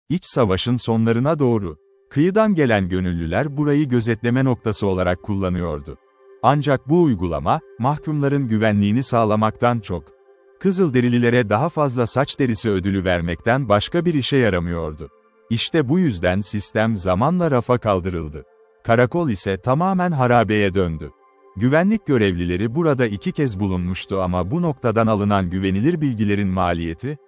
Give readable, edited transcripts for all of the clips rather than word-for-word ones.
İç savaşın sonlarına doğru, kıyıdan gelen gönüllüler burayı gözetleme noktası olarak kullanıyordu. Ancak bu uygulama, mahkumların güvenliğini sağlamaktan çok, Kızılderililere daha fazla saç derisi ödülü vermekten başka bir işe yaramıyordu. İşte bu yüzden sistem zamanla rafa kaldırıldı. Karakol ise tamamen harabeye döndü. Güvenlik görevlileri burada 2 kez bulunmuştu ama bu noktadan alınan güvenilir bilgilerin maliyeti,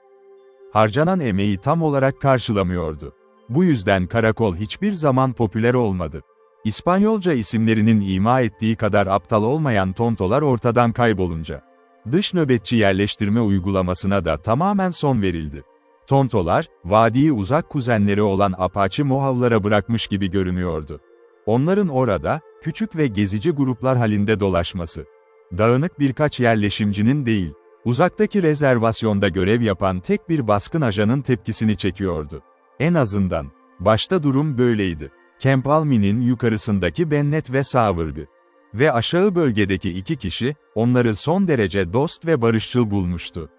harcanan emeği tam olarak karşılamıyordu. Bu yüzden karakol hiçbir zaman popüler olmadı. İspanyolca isimlerinin ima ettiği kadar aptal olmayan tontolar ortadan kaybolunca, dış nöbetçi yerleştirme uygulamasına da tamamen son verildi. Tontolar, vadiyi uzak kuzenleri olan Apache Mohawklara bırakmış gibi görünüyordu. Onların orada, küçük ve gezici gruplar halinde dolaşması, dağınık birkaç yerleşimcinin değil, uzaktaki rezervasyonda görev yapan tek bir baskın ajanın tepkisini çekiyordu. En azından, başta durum böyleydi. Camp Almin'in yukarısındaki Bennett ve Sowerby ve aşağı bölgedeki 2 kişi, onları son derece dost ve barışçıl bulmuştu.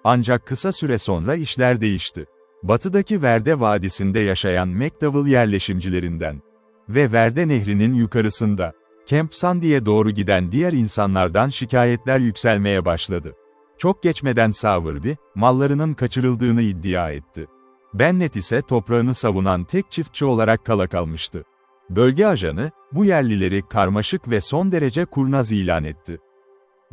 Ancak kısa süre sonra işler değişti. Batıdaki Verde Vadisi'nde yaşayan McDowell yerleşimcilerinden ve Verde Nehri'nin yukarısında, Camp Sandy'ye doğru giden diğer insanlardan şikayetler yükselmeye başladı. Çok geçmeden Sowerby, mallarının kaçırıldığını iddia etti. Bennett ise toprağını savunan tek çiftçi olarak kala kalmıştı. Bölge ajanı, bu yerlileri karmaşık ve son derece kurnaz ilan etti.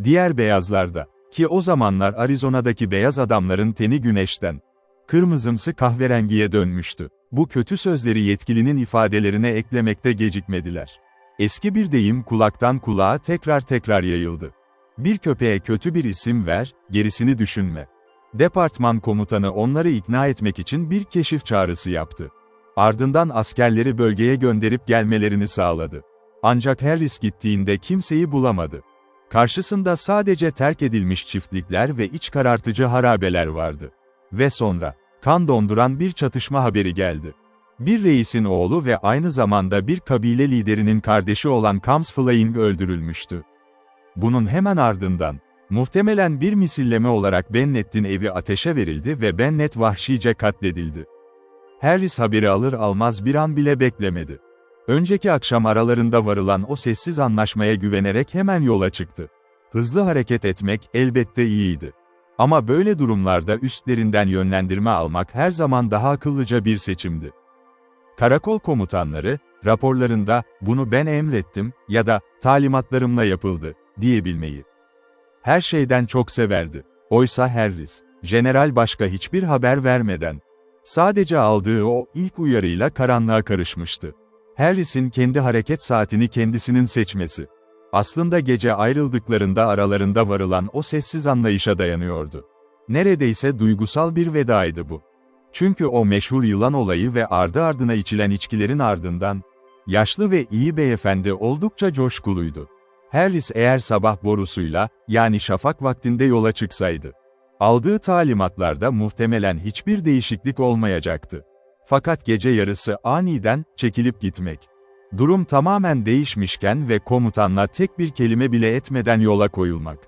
Diğer beyazlar da, ki o zamanlar Arizona'daki beyaz adamların teni güneşten kırmızımsı kahverengiye dönmüştü. Bu kötü sözleri yetkilinin ifadelerine eklemekte gecikmediler. Eski bir deyim kulaktan kulağa tekrar yayıldı. Bir köpeğe kötü bir isim ver, gerisini düşünme. Departman komutanı onları ikna etmek için bir keşif çağrısı yaptı. Ardından askerleri bölgeye gönderip gelmelerini sağladı. Ancak Harris gittiğinde kimseyi bulamadı. Karşısında sadece terk edilmiş çiftlikler ve iç karartıcı harabeler vardı. Ve sonra, kan donduran bir çatışma haberi geldi. Bir reisin oğlu ve aynı zamanda bir kabile liderinin kardeşi olan Combs Flaying öldürülmüştü. Bunun hemen ardından, muhtemelen bir misilleme olarak Bennett'in evi ateşe verildi ve Bennett vahşice katledildi. Harris haberi alır almaz bir an bile beklemedi. Önceki akşam aralarında varılan o sessiz anlaşmaya güvenerek hemen yola çıktı. Hızlı hareket etmek elbette iyiydi. Ama böyle durumlarda üstlerinden yönlendirme almak her zaman daha akıllıca bir seçimdi. Karakol komutanları, raporlarında, "Bunu ben emrettim" ya da "talimatlarımla yapıldı" diyebilmeyi her şeyden çok severdi. Oysa Harris, general başka hiçbir haber vermeden, sadece aldığı o ilk uyarıyla karanlığa karışmıştı. Harris'in kendi hareket saatini kendisinin seçmesi, aslında gece ayrıldıklarında aralarında varılan o sessiz anlayışa dayanıyordu. Neredeyse duygusal bir vedaydı bu. Çünkü o meşhur yılan olayı ve ardı ardına içilen içkilerin ardından, yaşlı ve iyi beyefendi oldukça coşkuluydu. Harris eğer sabah borusuyla, yani şafak vaktinde yola çıksaydı, aldığı talimatlarda muhtemelen hiçbir değişiklik olmayacaktı. Fakat gece yarısı aniden çekilip gitmek. Durum tamamen değişmişken ve komutanla tek bir kelime bile etmeden yola koyulmak.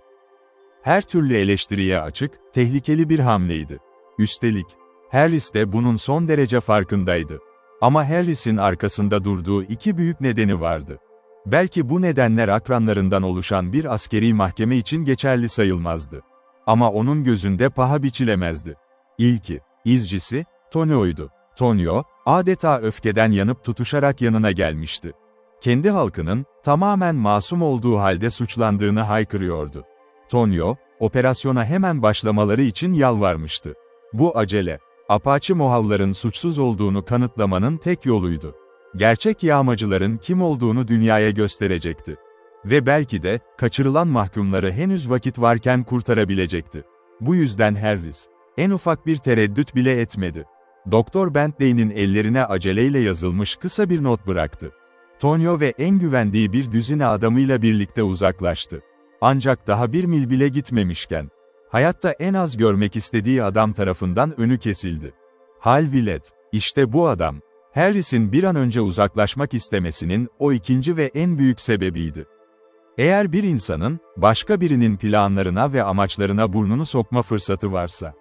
Her türlü eleştiriye açık, tehlikeli bir hamleydi. Üstelik, Harris de bunun son derece farkındaydı. Ama Harris'in arkasında durduğu 2 büyük nedeni vardı. Belki bu nedenler akranlarından oluşan bir askeri mahkeme için geçerli sayılmazdı. Ama onun gözünde paha biçilemezdi. İlki, izcisi, Tonio'ydu. Tonio, adeta öfkeden yanıp tutuşarak yanına gelmişti. Kendi halkının, tamamen masum olduğu halde suçlandığını haykırıyordu. Tonio, operasyona hemen başlamaları için yalvarmıştı. Bu acele, Apache Mohawkların suçsuz olduğunu kanıtlamanın tek yoluydu. Gerçek yağmacıların kim olduğunu dünyaya gösterecekti. Ve belki de, kaçırılan mahkumları henüz vakit varken kurtarabilecekti. Bu yüzden Harris, en ufak bir tereddüt bile etmedi. Doktor Bentley'nin ellerine aceleyle yazılmış kısa bir not bıraktı. Tonio ve en güvendiği bir düzine adamıyla birlikte uzaklaştı. Ancak daha 1 mil bile gitmemişken, hayatta en az görmek istediği adam tarafından önü kesildi. Hal Willett, işte bu adam, Harris'in bir an önce uzaklaşmak istemesinin o ikinci ve en büyük sebebiydi. Eğer bir insanın, başka birinin planlarına ve amaçlarına burnunu sokma fırsatı varsa,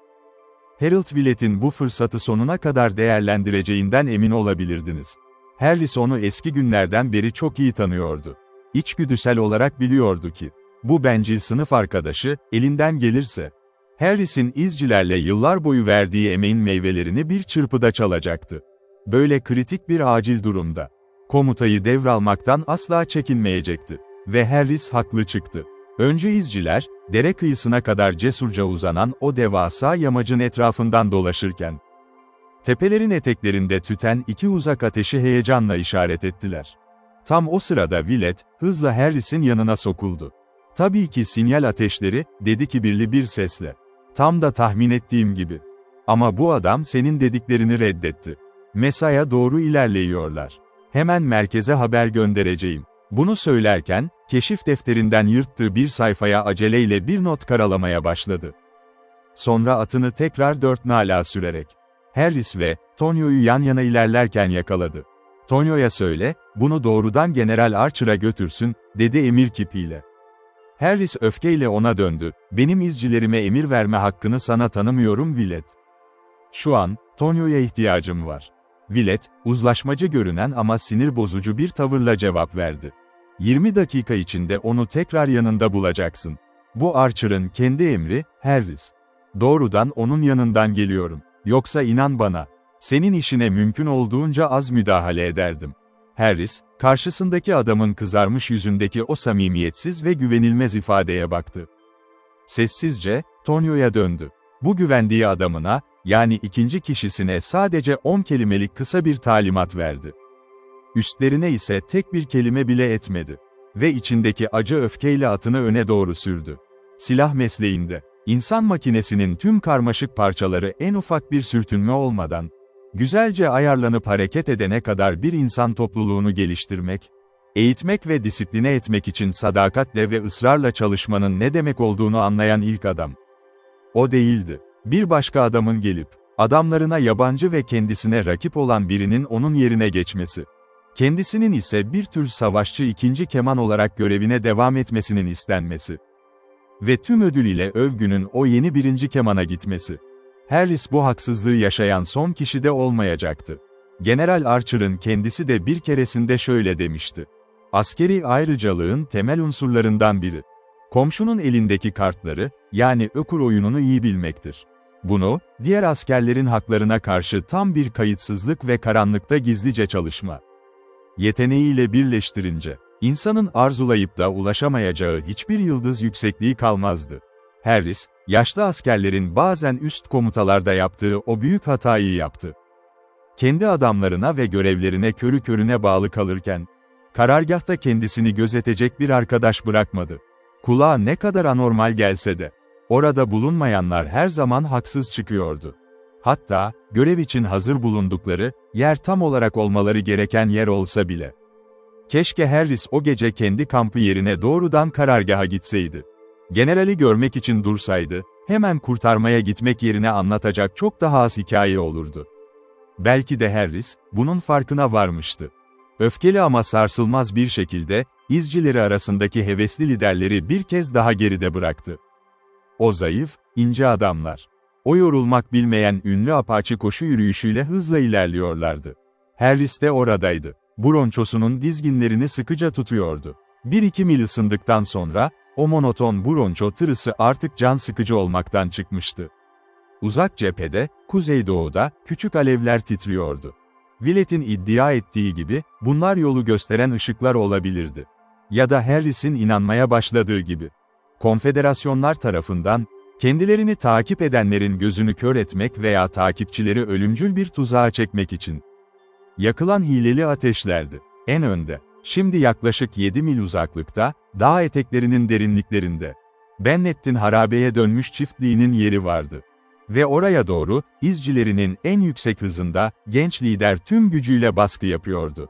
Harold Willett'in bu fırsatı sonuna kadar değerlendireceğinden emin olabilirdiniz. Harris onu eski günlerden beri çok iyi tanıyordu. İçgüdüsel olarak biliyordu ki, bu bencil sınıf arkadaşı, elinden gelirse, Harris'in izcilerle yıllar boyu verdiği emeğin meyvelerini bir çırpıda çalacaktı. Böyle kritik bir acil durumda, komutayı devralmaktan asla çekinmeyecekti. Ve Harris haklı çıktı. Önce izciler, dere kıyısına kadar cesurca uzanan o devasa yamacın etrafından dolaşırken, tepelerin eteklerinde tüten iki uzak ateşi heyecanla işaret ettiler. Tam o sırada Willett, hızla Harris'in yanına sokuldu. "Tabii ki sinyal ateşleri," dedi kibirli bir sesle. "Tam da tahmin ettiğim gibi. Ama bu adam senin dediklerini reddetti. Mesa'ya doğru ilerliyorlar. Hemen merkeze haber göndereceğim." Bunu söylerken, keşif defterinden yırttığı bir sayfaya aceleyle bir not karalamaya başladı. Sonra atını tekrar 4 nala sürerek, Harris ve Tonio'yu yan yana ilerlerken yakaladı. "Tonio'ya söyle, bunu doğrudan General Archer'a götürsün," dedi emir kipiyle. Harris öfkeyle ona döndü. "Benim izcilerime emir verme hakkını sana tanımıyorum Willett. Şu an, Tonio'ya ihtiyacım var." Willett, uzlaşmacı görünen ama sinir bozucu bir tavırla cevap verdi. "20 dakika içinde onu tekrar yanında bulacaksın. Bu Archer'ın kendi emri, Harris. Doğrudan onun yanından geliyorum. Yoksa inan bana, senin işine mümkün olduğunca az müdahale ederdim." Harris, karşısındaki adamın kızarmış yüzündeki o samimiyetsiz ve güvenilmez ifadeye baktı. Sessizce, Tonio'ya döndü. Bu güvendiği adamına, yani ikinci kişisine sadece 10 kelimelik kısa bir talimat verdi. Üstlerine ise tek bir kelime bile etmedi. Ve içindeki acı öfkeyle atını öne doğru sürdü. Silah mesleğinde, insan makinesinin tüm karmaşık parçaları en ufak bir sürtünme olmadan, güzelce ayarlanıp hareket edene kadar bir insan topluluğunu geliştirmek, eğitmek ve disipline etmek için sadakatle ve ısrarla çalışmanın ne demek olduğunu anlayan ilk adam. O değildi. Bir başka adamın gelip, adamlarına yabancı ve kendisine rakip olan birinin onun yerine geçmesi, kendisinin ise bir tür savaşçı ikinci keman olarak görevine devam etmesinin istenmesi ve tüm ödülüyle övgünün o yeni birinci kemana gitmesi. Harris bu haksızlığı yaşayan son kişi de olmayacaktı. General Archer'ın kendisi de bir keresinde şöyle demişti: "Askeri ayrıcalığın temel unsurlarından biri, komşunun elindeki kartları, yani ökur oyununu iyi bilmektir. Bunu, diğer askerlerin haklarına karşı tam bir kayıtsızlık ve karanlıkta gizlice çalışma yeteneğiyle birleştirince, insanın arzulayıp da ulaşamayacağı hiçbir yıldız yüksekliği kalmazdı." Harris, yaşlı askerlerin bazen üst komutalarda yaptığı o büyük hatayı yaptı. Kendi adamlarına ve görevlerine körü körüne bağlı kalırken, karargahta kendisini gözetecek bir arkadaş bırakmadı. Kulağa ne kadar anormal gelse de, orada bulunmayanlar her zaman haksız çıkıyordu. Hatta, görev için hazır bulundukları, yer tam olarak olmaları gereken yer olsa bile. Keşke Harris o gece kendi kampı yerine doğrudan karargaha gitseydi. Generali görmek için dursaydı, hemen kurtarmaya gitmek yerine anlatacak çok daha az hikaye olurdu. Belki de Harris, bunun farkına varmıştı. Öfkeli ama sarsılmaz bir şekilde, izcileri arasındaki hevesli liderleri bir kez daha geride bıraktı. O zayıf, ince adamlar. O yorulmak bilmeyen ünlü Apache koşu yürüyüşüyle hızla ilerliyorlardı. Harris de oradaydı. Bronçosunun dizginlerini sıkıca tutuyordu. 1-2 mil ısındıktan sonra, o monoton bronço tırısı artık can sıkıcı olmaktan çıkmıştı. Uzak cephede, kuzeydoğuda, küçük alevler titriyordu. Willett'in iddia ettiği gibi, bunlar yolu gösteren ışıklar olabilirdi. Ya da Harris'in inanmaya başladığı gibi. Konfederasyonlar tarafından, kendilerini takip edenlerin gözünü kör etmek veya takipçileri ölümcül bir tuzağa çekmek için yakılan hileli ateşlerdi. En önde, şimdi yaklaşık 7 mil uzaklıkta, dağ eteklerinin derinliklerinde, Bennett'in harabeye dönmüş çiftliğinin yeri vardı. Ve oraya doğru, izcilerinin en yüksek hızında, genç lider tüm gücüyle baskı yapıyordu.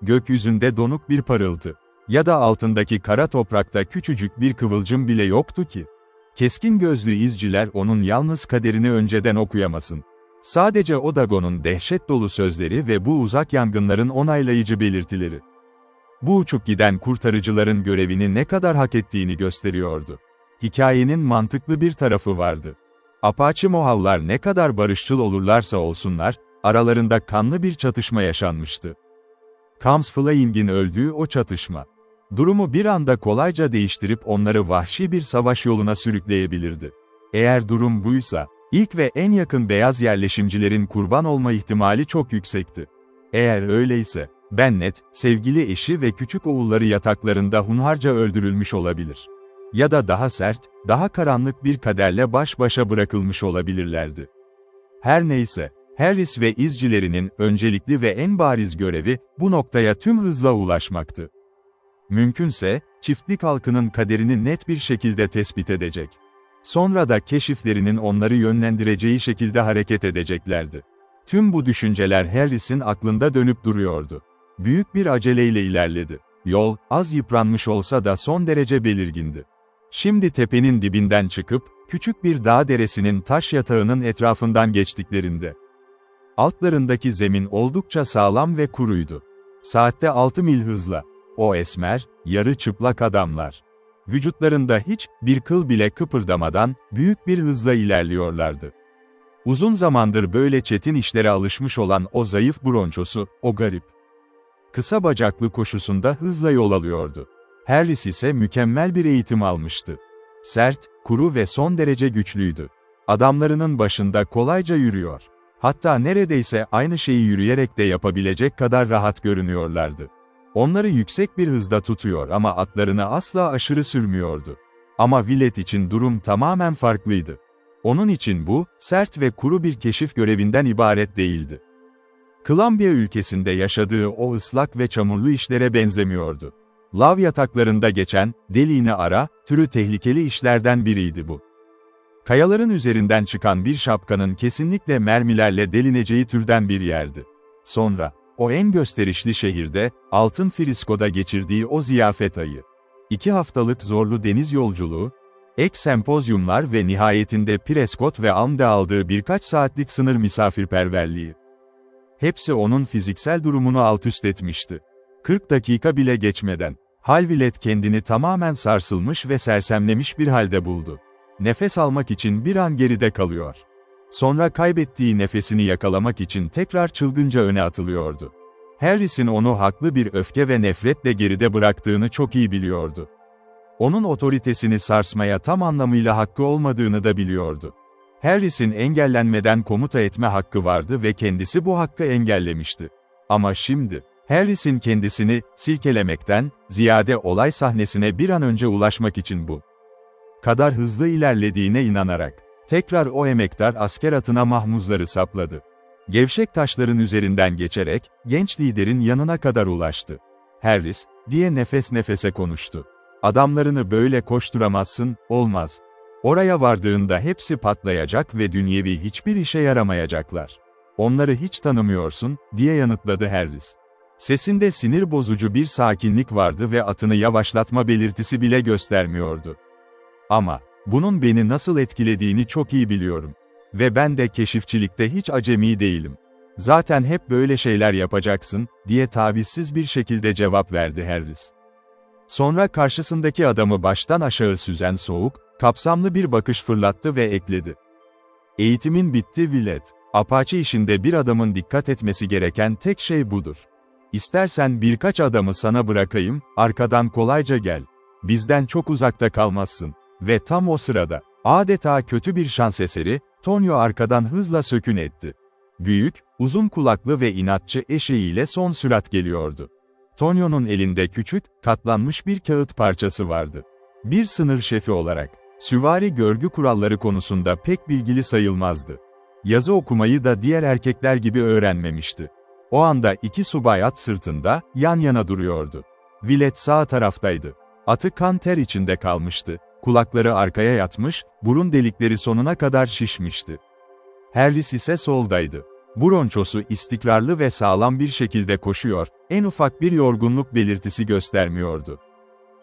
Gökyüzünde donuk bir parıltı, ya da altındaki kara toprakta küçücük bir kıvılcım bile yoktu ki, keskin gözlü izciler onun yalnız kaderini önceden okuyamasın. Sadece o Dagon'un dehşet dolu sözleri ve bu uzak yangınların onaylayıcı belirtileri. Bu uçup giden kurtarıcıların görevini ne kadar hak ettiğini gösteriyordu. Hikayenin mantıklı bir tarafı vardı. Apache Mohawklar ne kadar barışçıl olurlarsa olsunlar, aralarında kanlı bir çatışma yaşanmıştı. Comes Flying'in öldüğü o çatışma, durumu bir anda kolayca değiştirip onları vahşi bir savaş yoluna sürükleyebilirdi. Eğer durum buysa, ilk ve en yakın beyaz yerleşimcilerin kurban olma ihtimali çok yüksekti. Eğer öyleyse, Bennett, sevgili eşi ve küçük oğulları yataklarında hunharca öldürülmüş olabilir. Ya da daha sert, daha karanlık bir kaderle baş başa bırakılmış olabilirlerdi. Her neyse, Harris ve izcilerinin öncelikli ve en bariz görevi, bu noktaya tüm hızla ulaşmaktı. Mümkünse, çiftlik halkının kaderini net bir şekilde tespit edecek. Sonra da keşiflerinin onları yönlendireceği şekilde hareket edeceklerdi. Tüm bu düşünceler Harris'in aklında dönüp duruyordu. Büyük bir aceleyle ilerledi. Yol, az yıpranmış olsa da son derece belirgindi. Şimdi tepenin dibinden çıkıp, küçük bir dağ deresinin taş yatağının etrafından geçtiklerinde, altlarındaki zemin oldukça sağlam ve kuruydu. Saatte 6 mil hızla, o esmer, yarı çıplak adamlar, vücutlarında hiç bir kıl bile kıpırdamadan, büyük bir hızla ilerliyorlardı. Uzun zamandır böyle çetin işlere alışmış olan o zayıf bronçosu, o garip, kısa bacaklı koşusunda hızla yol alıyordu. Harris ise mükemmel bir eğitim almıştı. Sert, kuru ve son derece güçlüydü. Adamlarının başında kolayca yürüyor. Hatta neredeyse aynı şeyi yürüyerek de yapabilecek kadar rahat görünüyorlardı. Onları yüksek bir hızda tutuyor ama atlarını asla aşırı sürmüyordu. Ama Willett için durum tamamen farklıydı. Onun için bu, sert ve kuru bir keşif görevinden ibaret değildi. Columbia ülkesinde yaşadığı o ıslak ve çamurlu işlere benzemiyordu. Lav yataklarında geçen, deliğini ara, türü tehlikeli işlerden biriydi bu. Kayaların üzerinden çıkan bir şapkanın kesinlikle mermilerle delineceği türden bir yerdi. Sonra, o en gösterişli şehirde, Altın Frisko'da geçirdiği o ziyafet ayı. 2 haftalık zorlu deniz yolculuğu, ek sempozyumlar ve nihayetinde Prescott ve Alm'da aldığı birkaç saatlik sınır misafirperverliği. Hepsi onun fiziksel durumunu altüst etmişti. 40 dakika bile geçmeden, Willett kendini tamamen sarsılmış ve sersemlemiş bir halde buldu. Nefes almak için bir an geride kalıyor. Sonra kaybettiği nefesini yakalamak için tekrar çılgınca öne atılıyordu. Harris'in onu haklı bir öfke ve nefretle geride bıraktığını çok iyi biliyordu. Onun otoritesini sarsmaya tam anlamıyla hakkı olmadığını da biliyordu. Harris'in engellenmeden komuta etme hakkı vardı ve kendisi bu hakkı engellemişti. Ama şimdi, Harris'in kendisini silkelemekten ziyade olay sahnesine bir an önce ulaşmak için bu kadar hızlı ilerlediğine inanarak, tekrar o emektar asker atına mahmuzları sapladı. Gevşek taşların üzerinden geçerek, genç liderin yanına kadar ulaştı. Harris, diye nefes nefese konuştu. Adamlarını böyle koşturamazsın, olmaz. Oraya vardığında hepsi patlayacak ve dünyevi hiçbir işe yaramayacaklar. Onları hiç tanımıyorsun, diye yanıtladı Harris. Sesinde sinir bozucu bir sakinlik vardı ve atını yavaşlatma belirtisi bile göstermiyordu. Ama, bunun beni nasıl etkilediğini çok iyi biliyorum. Ve ben de keşifçilikte hiç acemi değilim. Zaten hep böyle şeyler yapacaksın, diye tavizsiz bir şekilde cevap verdi Harris. Sonra karşısındaki adamı baştan aşağı süzen soğuk, kapsamlı bir bakış fırlattı ve ekledi. Eğitimin bitti Willett. Apache işinde bir adamın dikkat etmesi gereken tek şey budur. İstersen birkaç adamı sana bırakayım, arkadan kolayca gel. Bizden çok uzakta kalmazsın. Ve tam o sırada, adeta kötü bir şans eseri, Tonyo arkadan hızla sökün etti. Büyük, uzun kulaklı ve inatçı eşeğiyle son sürat geliyordu. Tonyo'nun elinde küçük, katlanmış bir kağıt parçası vardı. Bir sınır şefi olarak, süvari görgü kuralları konusunda pek bilgili sayılmazdı. Yazı okumayı da diğer erkekler gibi öğrenmemişti. O anda 2 subay at sırtında, yan yana duruyordu. Willett sağ taraftaydı. Atı kan ter içinde kalmıştı. Kulakları arkaya yatmış, burun delikleri sonuna kadar şişmişti. Harris ise soldaydı. Bronçosu istikrarlı ve sağlam bir şekilde koşuyor, en ufak bir yorgunluk belirtisi göstermiyordu.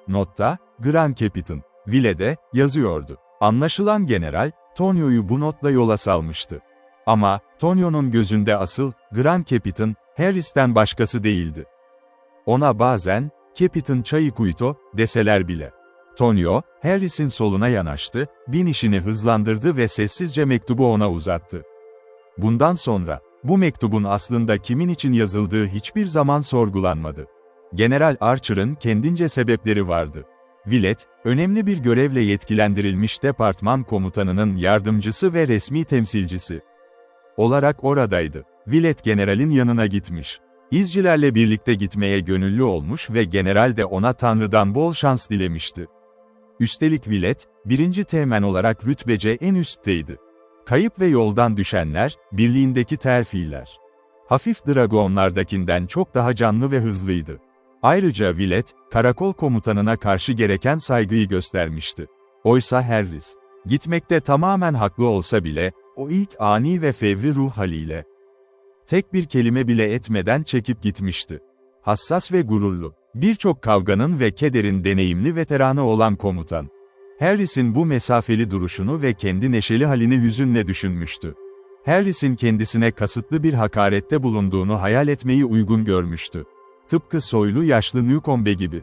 Notta, Grand Captain, Willett'e, yazıyordu. Anlaşılan general, Tonyo'yu bu notla yola salmıştı. Ama, Tonyo'nun gözünde asıl, Grand Captain, Harris'ten başkası değildi. Ona bazen, Captain Chayikuito, deseler bile. Tonio, Harris'in soluna yanaştı, binişini hızlandırdı ve sessizce mektubu ona uzattı. Bundan sonra, bu mektubun aslında kimin için yazıldığı hiçbir zaman sorgulanmadı. General Archer'ın kendince sebepleri vardı. Willett, önemli bir görevle yetkilendirilmiş departman komutanının yardımcısı ve resmi temsilcisi olarak oradaydı. Willett generalin yanına gitmiş. İzcilerle birlikte gitmeye gönüllü olmuş ve general de ona Tanrı'dan bol şans dilemişti. Üstelik Willett, 1. teğmen olarak rütbece en üstteydi. Kayıp ve yoldan düşenler, birliğindeki terfiler, hafif dragonlardakinden çok daha canlı ve hızlıydı. Ayrıca Willett, karakol komutanına karşı gereken saygıyı göstermişti. Oysa Harris, gitmekte tamamen haklı olsa bile, o ilk ani ve fevri ruh haliyle, tek bir kelime bile etmeden çekip gitmişti. Hassas ve gururlu, birçok kavganın ve kederin deneyimli veteranı olan komutan, Harris'in bu mesafeli duruşunu ve kendi neşeli halini hüzünle düşünmüştü. Harris'in kendisine kasıtlı bir hakarette bulunduğunu hayal etmeyi uygun görmüştü. Tıpkı soylu yaşlı Newcombe gibi.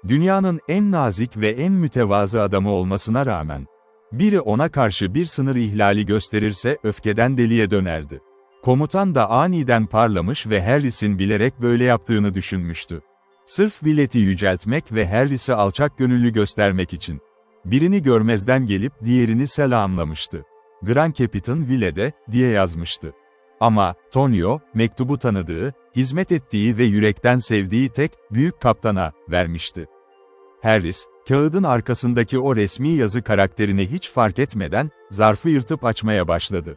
Dünyanın en nazik ve en mütevazı adamı olmasına rağmen, biri ona karşı bir sınır ihlali gösterirse öfkeden deliye dönerdi. Komutan da aniden parlamış ve Harris'in bilerek böyle yaptığını düşünmüştü. Sırf Willett'i yüceltmek ve Harris'i alçakgönüllü göstermek için. Birini görmezden gelip diğerini selamlamıştı. Grand Captain Willett'e, diye yazmıştı. Ama, Tonio, mektubu tanıdığı, hizmet ettiği ve yürekten sevdiği tek, büyük kaptana, vermişti. Harris, kağıdın arkasındaki o resmi yazı karakterini hiç fark etmeden, zarfı yırtıp açmaya başladı.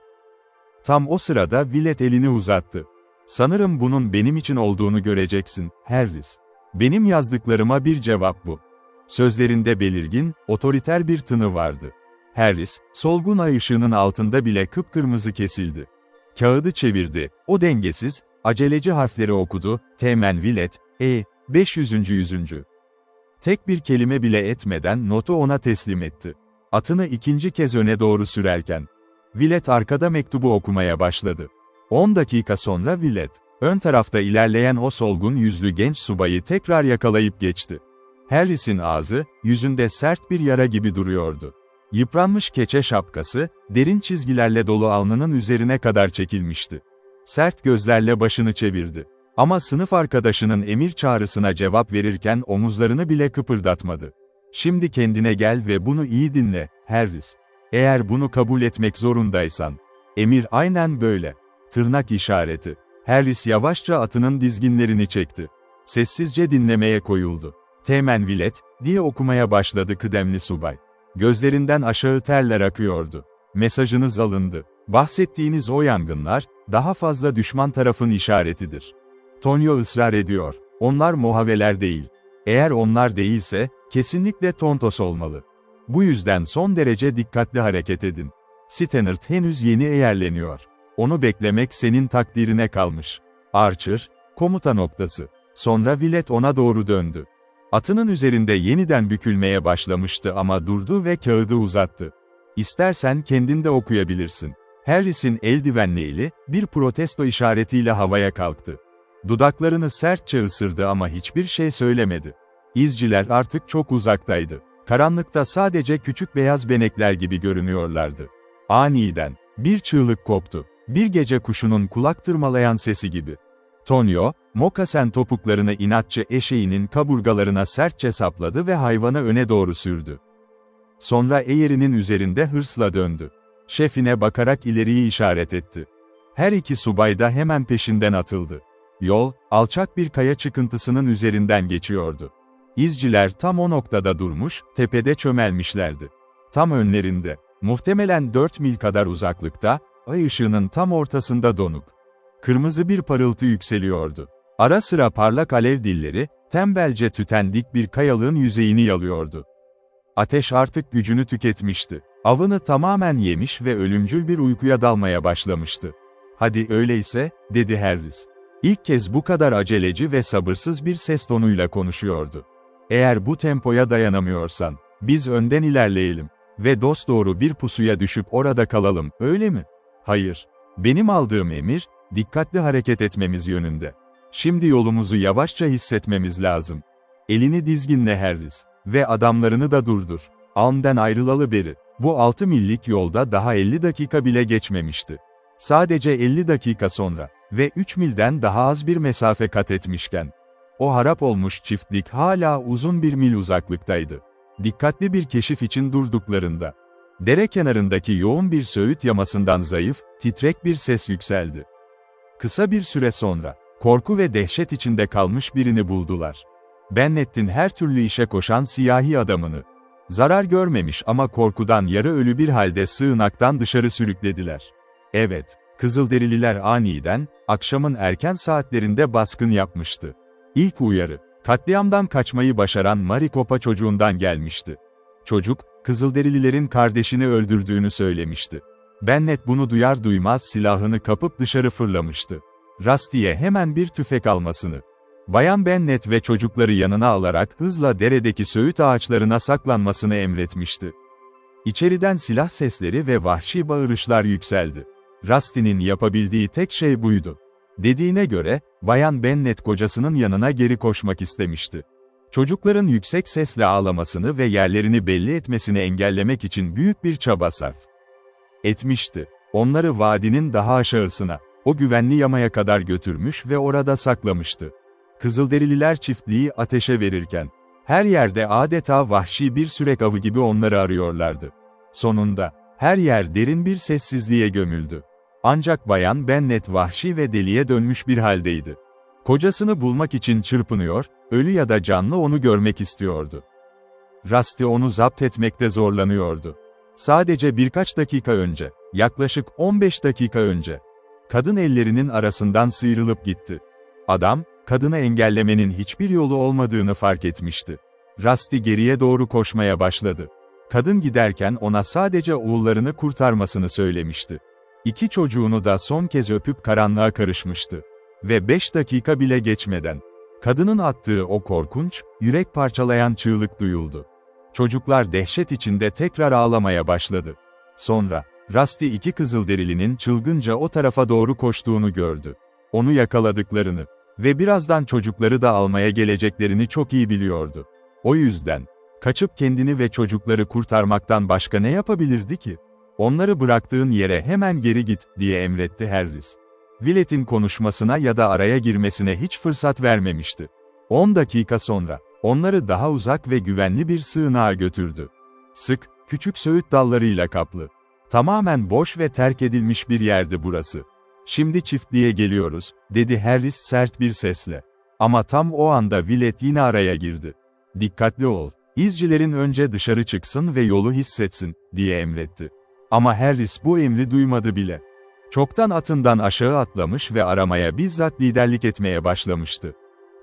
Tam o sırada Willett elini uzattı. "Sanırım bunun benim için olduğunu göreceksin, Harris. Benim yazdıklarıma bir cevap bu." Sözlerinde belirgin, otoriter bir tını vardı. Harris, solgun ay ışığının altında bile kıpkırmızı kesildi. Kağıdı çevirdi, o dengesiz, aceleci harfleri okudu, Teğmen Willett, 500. yüzüncü. Tek bir kelime bile etmeden notu ona teslim etti. Atını ikinci kez öne doğru sürerken, Willett arkada mektubu okumaya başladı. 10 dakika sonra Willett, ön tarafta ilerleyen o solgun yüzlü genç subayı tekrar yakalayıp geçti. Harris'in ağzı, yüzünde sert bir yara gibi duruyordu. Yıpranmış keçe şapkası, derin çizgilerle dolu alnının üzerine kadar çekilmişti. Sert gözlerle başını çevirdi. Ama sınıf arkadaşının emir çağrısına cevap verirken omuzlarını bile kıpırdatmadı. "Şimdi kendine gel ve bunu iyi dinle, Harris. Eğer bunu kabul etmek zorundaysan." Emir aynen böyle. Tırnak işareti. Harris yavaşça atının dizginlerini çekti. Sessizce dinlemeye koyuldu. "Teğmen Willett," diye okumaya başladı kıdemli subay. Gözlerinden aşağı terler akıyordu. "Mesajınız alındı. Bahsettiğiniz o yangınlar, daha fazla düşman tarafın işaretidir." Tonio ısrar ediyor. "Onlar Mohaveler değil. Eğer onlar değilse, kesinlikle Tontos olmalı. Bu yüzden son derece dikkatli hareket edin. Stannard henüz yeni eğerleniyor. Onu beklemek senin takdirine kalmış." Archer, komuta noktası. Sonra Willett ona doğru döndü. Atının üzerinde yeniden bükülmeye başlamıştı ama durdu ve kağıdı uzattı. "İstersen kendin de okuyabilirsin." Harris'in eldivenli eli, bir protesto işaretiyle havaya kalktı. Dudaklarını sertçe ısırdı ama hiçbir şey söylemedi. İzciler artık çok uzaktaydı. Karanlıkta sadece küçük beyaz benekler gibi görünüyorlardı. Aniden, bir çığlık koptu. Bir gece kuşunun kulak tırmalayan sesi gibi. Tonio, mokasen topuklarını inatçı eşeğinin kaburgalarına sertçe sapladı ve hayvanı öne doğru sürdü. Sonra eğerinin üzerinde hırsla döndü. Şefine bakarak ileriyi işaret etti. Her iki subay da hemen peşinden atıldı. Yol, alçak bir kaya çıkıntısının üzerinden geçiyordu. İzciler tam o noktada durmuş, tepede çömelmişlerdi. Tam önlerinde, muhtemelen 4 mil kadar uzaklıkta, ay ışığının tam ortasında donuk, kırmızı bir parıltı yükseliyordu. Ara sıra parlak alev dilleri, tembelce tüten dik bir kayalığın yüzeyini yalıyordu. Ateş artık gücünü tüketmişti. Avını tamamen yemiş ve ölümcül bir uykuya dalmaya başlamıştı. "Hadi öyleyse," dedi Harris. İlk kez bu kadar aceleci ve sabırsız bir ses tonuyla konuşuyordu. "Eğer bu tempoya dayanamıyorsan, biz önden ilerleyelim ve dosdoğru bir pusuya düşüp orada kalalım, öyle mi?" "Hayır. Benim aldığım emir, dikkatli hareket etmemiz yönünde. Şimdi yolumuzu yavaşça hissetmemiz lazım." Elini dizginle Harris. Ve adamlarını da durdur. Alm'den ayrılalı beri. Bu 6 millik yolda daha 50 dakika bile geçmemişti. Sadece 50 dakika sonra ve 3 milden daha az bir mesafe kat etmişken, o harap olmuş çiftlik hala uzun bir mil uzaklıktaydı. Dikkatli bir keşif için durduklarında, dere kenarındaki yoğun bir söğüt yamasından zayıf, titrek bir ses yükseldi. Kısa bir süre sonra, korku ve dehşet içinde kalmış birini buldular. Bennett'in her türlü işe koşan siyahi adamını. Zarar görmemiş ama korkudan yarı ölü bir halde sığınaktan dışarı sürüklediler. Evet, Kızılderililer aniden, akşamın erken saatlerinde baskın yapmıştı. İlk uyarı, katliamdan kaçmayı başaran Maricopa çocuğundan gelmişti. Çocuk, Kızılderililerin kardeşini öldürdüğünü söylemişti. Bennett bunu duyar duymaz silahını kapıp dışarı fırlamıştı. Rusty'ye hemen bir tüfek almasını, Bayan Bennett ve çocukları yanına alarak hızla deredeki söğüt ağaçlarına saklanmasını emretmişti. İçeriden silah sesleri ve vahşi bağırışlar yükseldi. Rusty'nin yapabildiği tek şey buydu. Dediğine göre, Bayan Bennett kocasının yanına geri koşmak istemişti. Çocukların yüksek sesle ağlamasını ve yerlerini belli etmesini engellemek için büyük bir çaba sarf etmişti. Onları vadinin daha aşağısına, o güvenli yamaya kadar götürmüş ve orada saklamıştı. Kızılderililer çiftliği ateşe verirken, her yerde adeta vahşi bir sürek avı gibi onları arıyorlardı. Sonunda, her yer derin bir sessizliğe gömüldü. Ancak Bayan Bennett vahşi ve deliye dönmüş bir haldeydi. Kocasını bulmak için çırpınıyor, ölü ya da canlı onu görmek istiyordu. Rusty onu zapt etmekte zorlanıyordu. Sadece birkaç dakika önce, yaklaşık 15 dakika önce, kadın ellerinin arasından sıyrılıp gitti. Adam, kadını engellemenin hiçbir yolu olmadığını fark etmişti. Rusty geriye doğru koşmaya başladı. Kadın giderken ona sadece oğullarını kurtarmasını söylemişti. 2 çocuğunu da son kez öpüp karanlığa karışmıştı. Ve 5 dakika bile geçmeden, kadının attığı o korkunç, yürek parçalayan çığlık duyuldu. Çocuklar dehşet içinde tekrar ağlamaya başladı. Sonra, Rusty 2 Kızılderilinin çılgınca o tarafa doğru koştuğunu gördü. Onu yakaladıklarını ve birazdan çocukları da almaya geleceklerini çok iyi biliyordu. O yüzden, kaçıp kendini ve çocukları kurtarmaktan başka ne yapabilirdi ki? Onları bıraktığın yere hemen geri git, diye emretti Harris. Willett'in konuşmasına ya da araya girmesine hiç fırsat vermemişti. 10 dakika sonra, onları daha uzak ve güvenli bir sığınağa götürdü. Sık, küçük söğüt dallarıyla kaplı. Tamamen boş ve terk edilmiş bir yerdi burası. Şimdi çiftliğe geliyoruz, dedi Harris sert bir sesle. Ama tam o anda Willett yine araya girdi. Dikkatli ol, izcilerin önce dışarı çıksın ve yolu hissetsin, diye emretti. Ama Harris bu emri duymadı bile. Çoktan atından aşağı atlamış ve aramaya bizzat liderlik etmeye başlamıştı.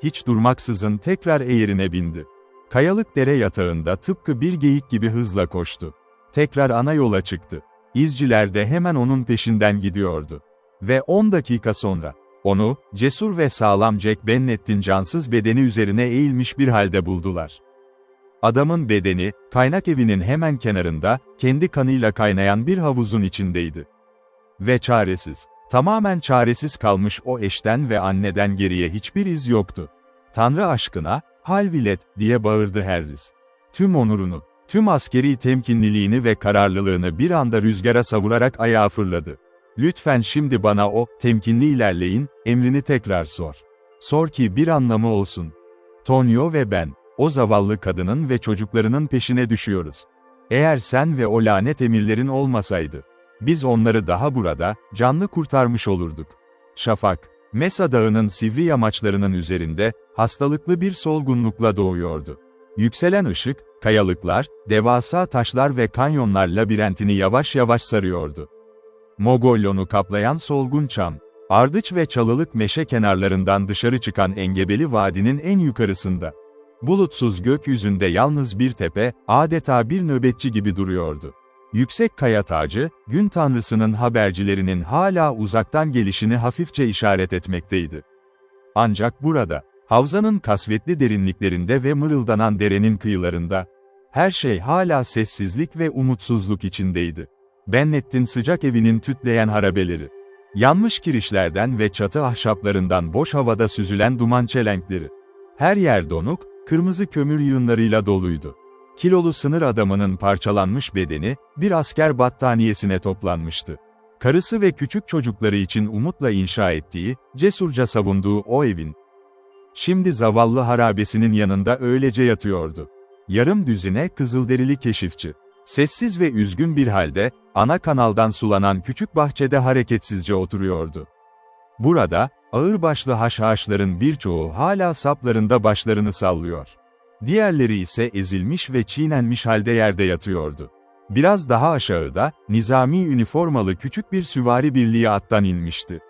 Hiç durmaksızın tekrar eğerine bindi. Kayalık dere yatağında tıpkı bir geyik gibi hızla koştu. Tekrar ana yola çıktı. İzciler de hemen onun peşinden gidiyordu. Ve 10 dakika sonra, onu, cesur ve sağlam Jack Bennett'in cansız bedeni üzerine eğilmiş bir halde buldular. Adamın bedeni, kaynak evinin hemen kenarında, kendi kanıyla kaynayan bir havuzun içindeydi. Ve çaresiz, tamamen çaresiz kalmış o eşten ve anneden geriye hiçbir iz yoktu. "Tanrı aşkına, Hal Willett," diye bağırdı Harris. Tüm onurunu, tüm askeri temkinliliğini ve kararlılığını bir anda rüzgara savurarak ayağa fırladı. "Lütfen şimdi bana o, temkinli ilerleyin, emrini tekrar sor. Sor ki bir anlamı olsun. Tonio ve ben, o zavallı kadının ve çocuklarının peşine düşüyoruz. Eğer sen ve o lanet emirlerin olmasaydı, biz onları daha burada, canlı kurtarmış olurduk." Şafak, Mesa Dağı'nın sivri yamaçlarının üzerinde, hastalıklı bir solgunlukla doğuyordu. Yükselen ışık, kayalıklar, devasa taşlar ve kanyonlar labirentini yavaş yavaş sarıyordu. Mogollon'u kaplayan solgun çam, ardıç ve çalılık meşe kenarlarından dışarı çıkan engebeli vadinin en yukarısında. Bulutsuz gökyüzünde yalnız bir tepe, adeta bir nöbetçi gibi duruyordu. Yüksek kaya tacı, gün tanrısının habercilerinin hala uzaktan gelişini hafifçe işaret etmekteydi. Ancak burada, havzanın kasvetli derinliklerinde ve mırıldanan derenin kıyılarında, her şey hala sessizlik ve umutsuzluk içindeydi. Bennett'in sıcak evinin tütleyen harabeleri, yanmış kirişlerden ve çatı ahşaplarından boş havada süzülen duman çelenkleri. Her yer donuk, Kırmızı kömür yığınlarıyla doluydu. Kilolu sınır adamının parçalanmış bedeni, bir asker battaniyesine toplanmıştı. Karısı ve küçük çocukları için umutla inşa ettiği, cesurca savunduğu o evin, şimdi zavallı harabesinin yanında öylece yatıyordu. Yarım düzine Kızılderili keşifçi, sessiz ve üzgün bir halde, ana kanaldan sulanan küçük bahçede hareketsizce oturuyordu. Burada, ağırbaşlı haşhaşların birçoğu hala saplarında başlarını sallıyor. Diğerleri ise ezilmiş ve çiğnenmiş halde yerde yatıyordu. Biraz daha aşağıda, nizami üniformalı küçük bir süvari birliği attan inmişti.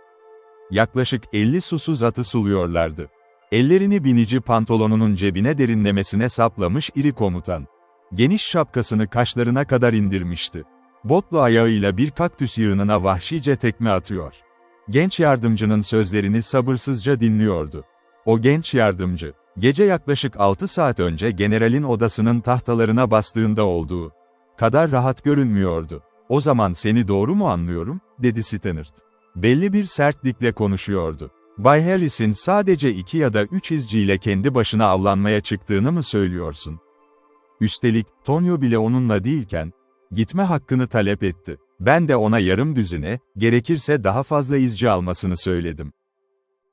Yaklaşık 50 susuz atı suluyorlardı. Ellerini binici pantolonunun cebine derinlemesine saplamış iri komutan. Geniş şapkasını kaşlarına kadar indirmişti. Botlu ayağıyla bir kaktüs yığınına vahşice tekme atıyor. Genç yardımcının sözlerini sabırsızca dinliyordu. O genç yardımcı, gece yaklaşık 6 saat önce generalin odasının tahtalarına bastığında olduğu kadar rahat görünmüyordu. "O zaman seni doğru mu anlıyorum?" dedi Stannard. Belli bir sertlikle konuşuyordu. "Bay Harris'in sadece 2 ya da 3 izciyle kendi başına avlanmaya çıktığını mı söylüyorsun? Üstelik, Tonio bile onunla değilken, gitme hakkını talep etti. Ben de ona yarım düzine, gerekirse daha fazla izci almasını söyledim.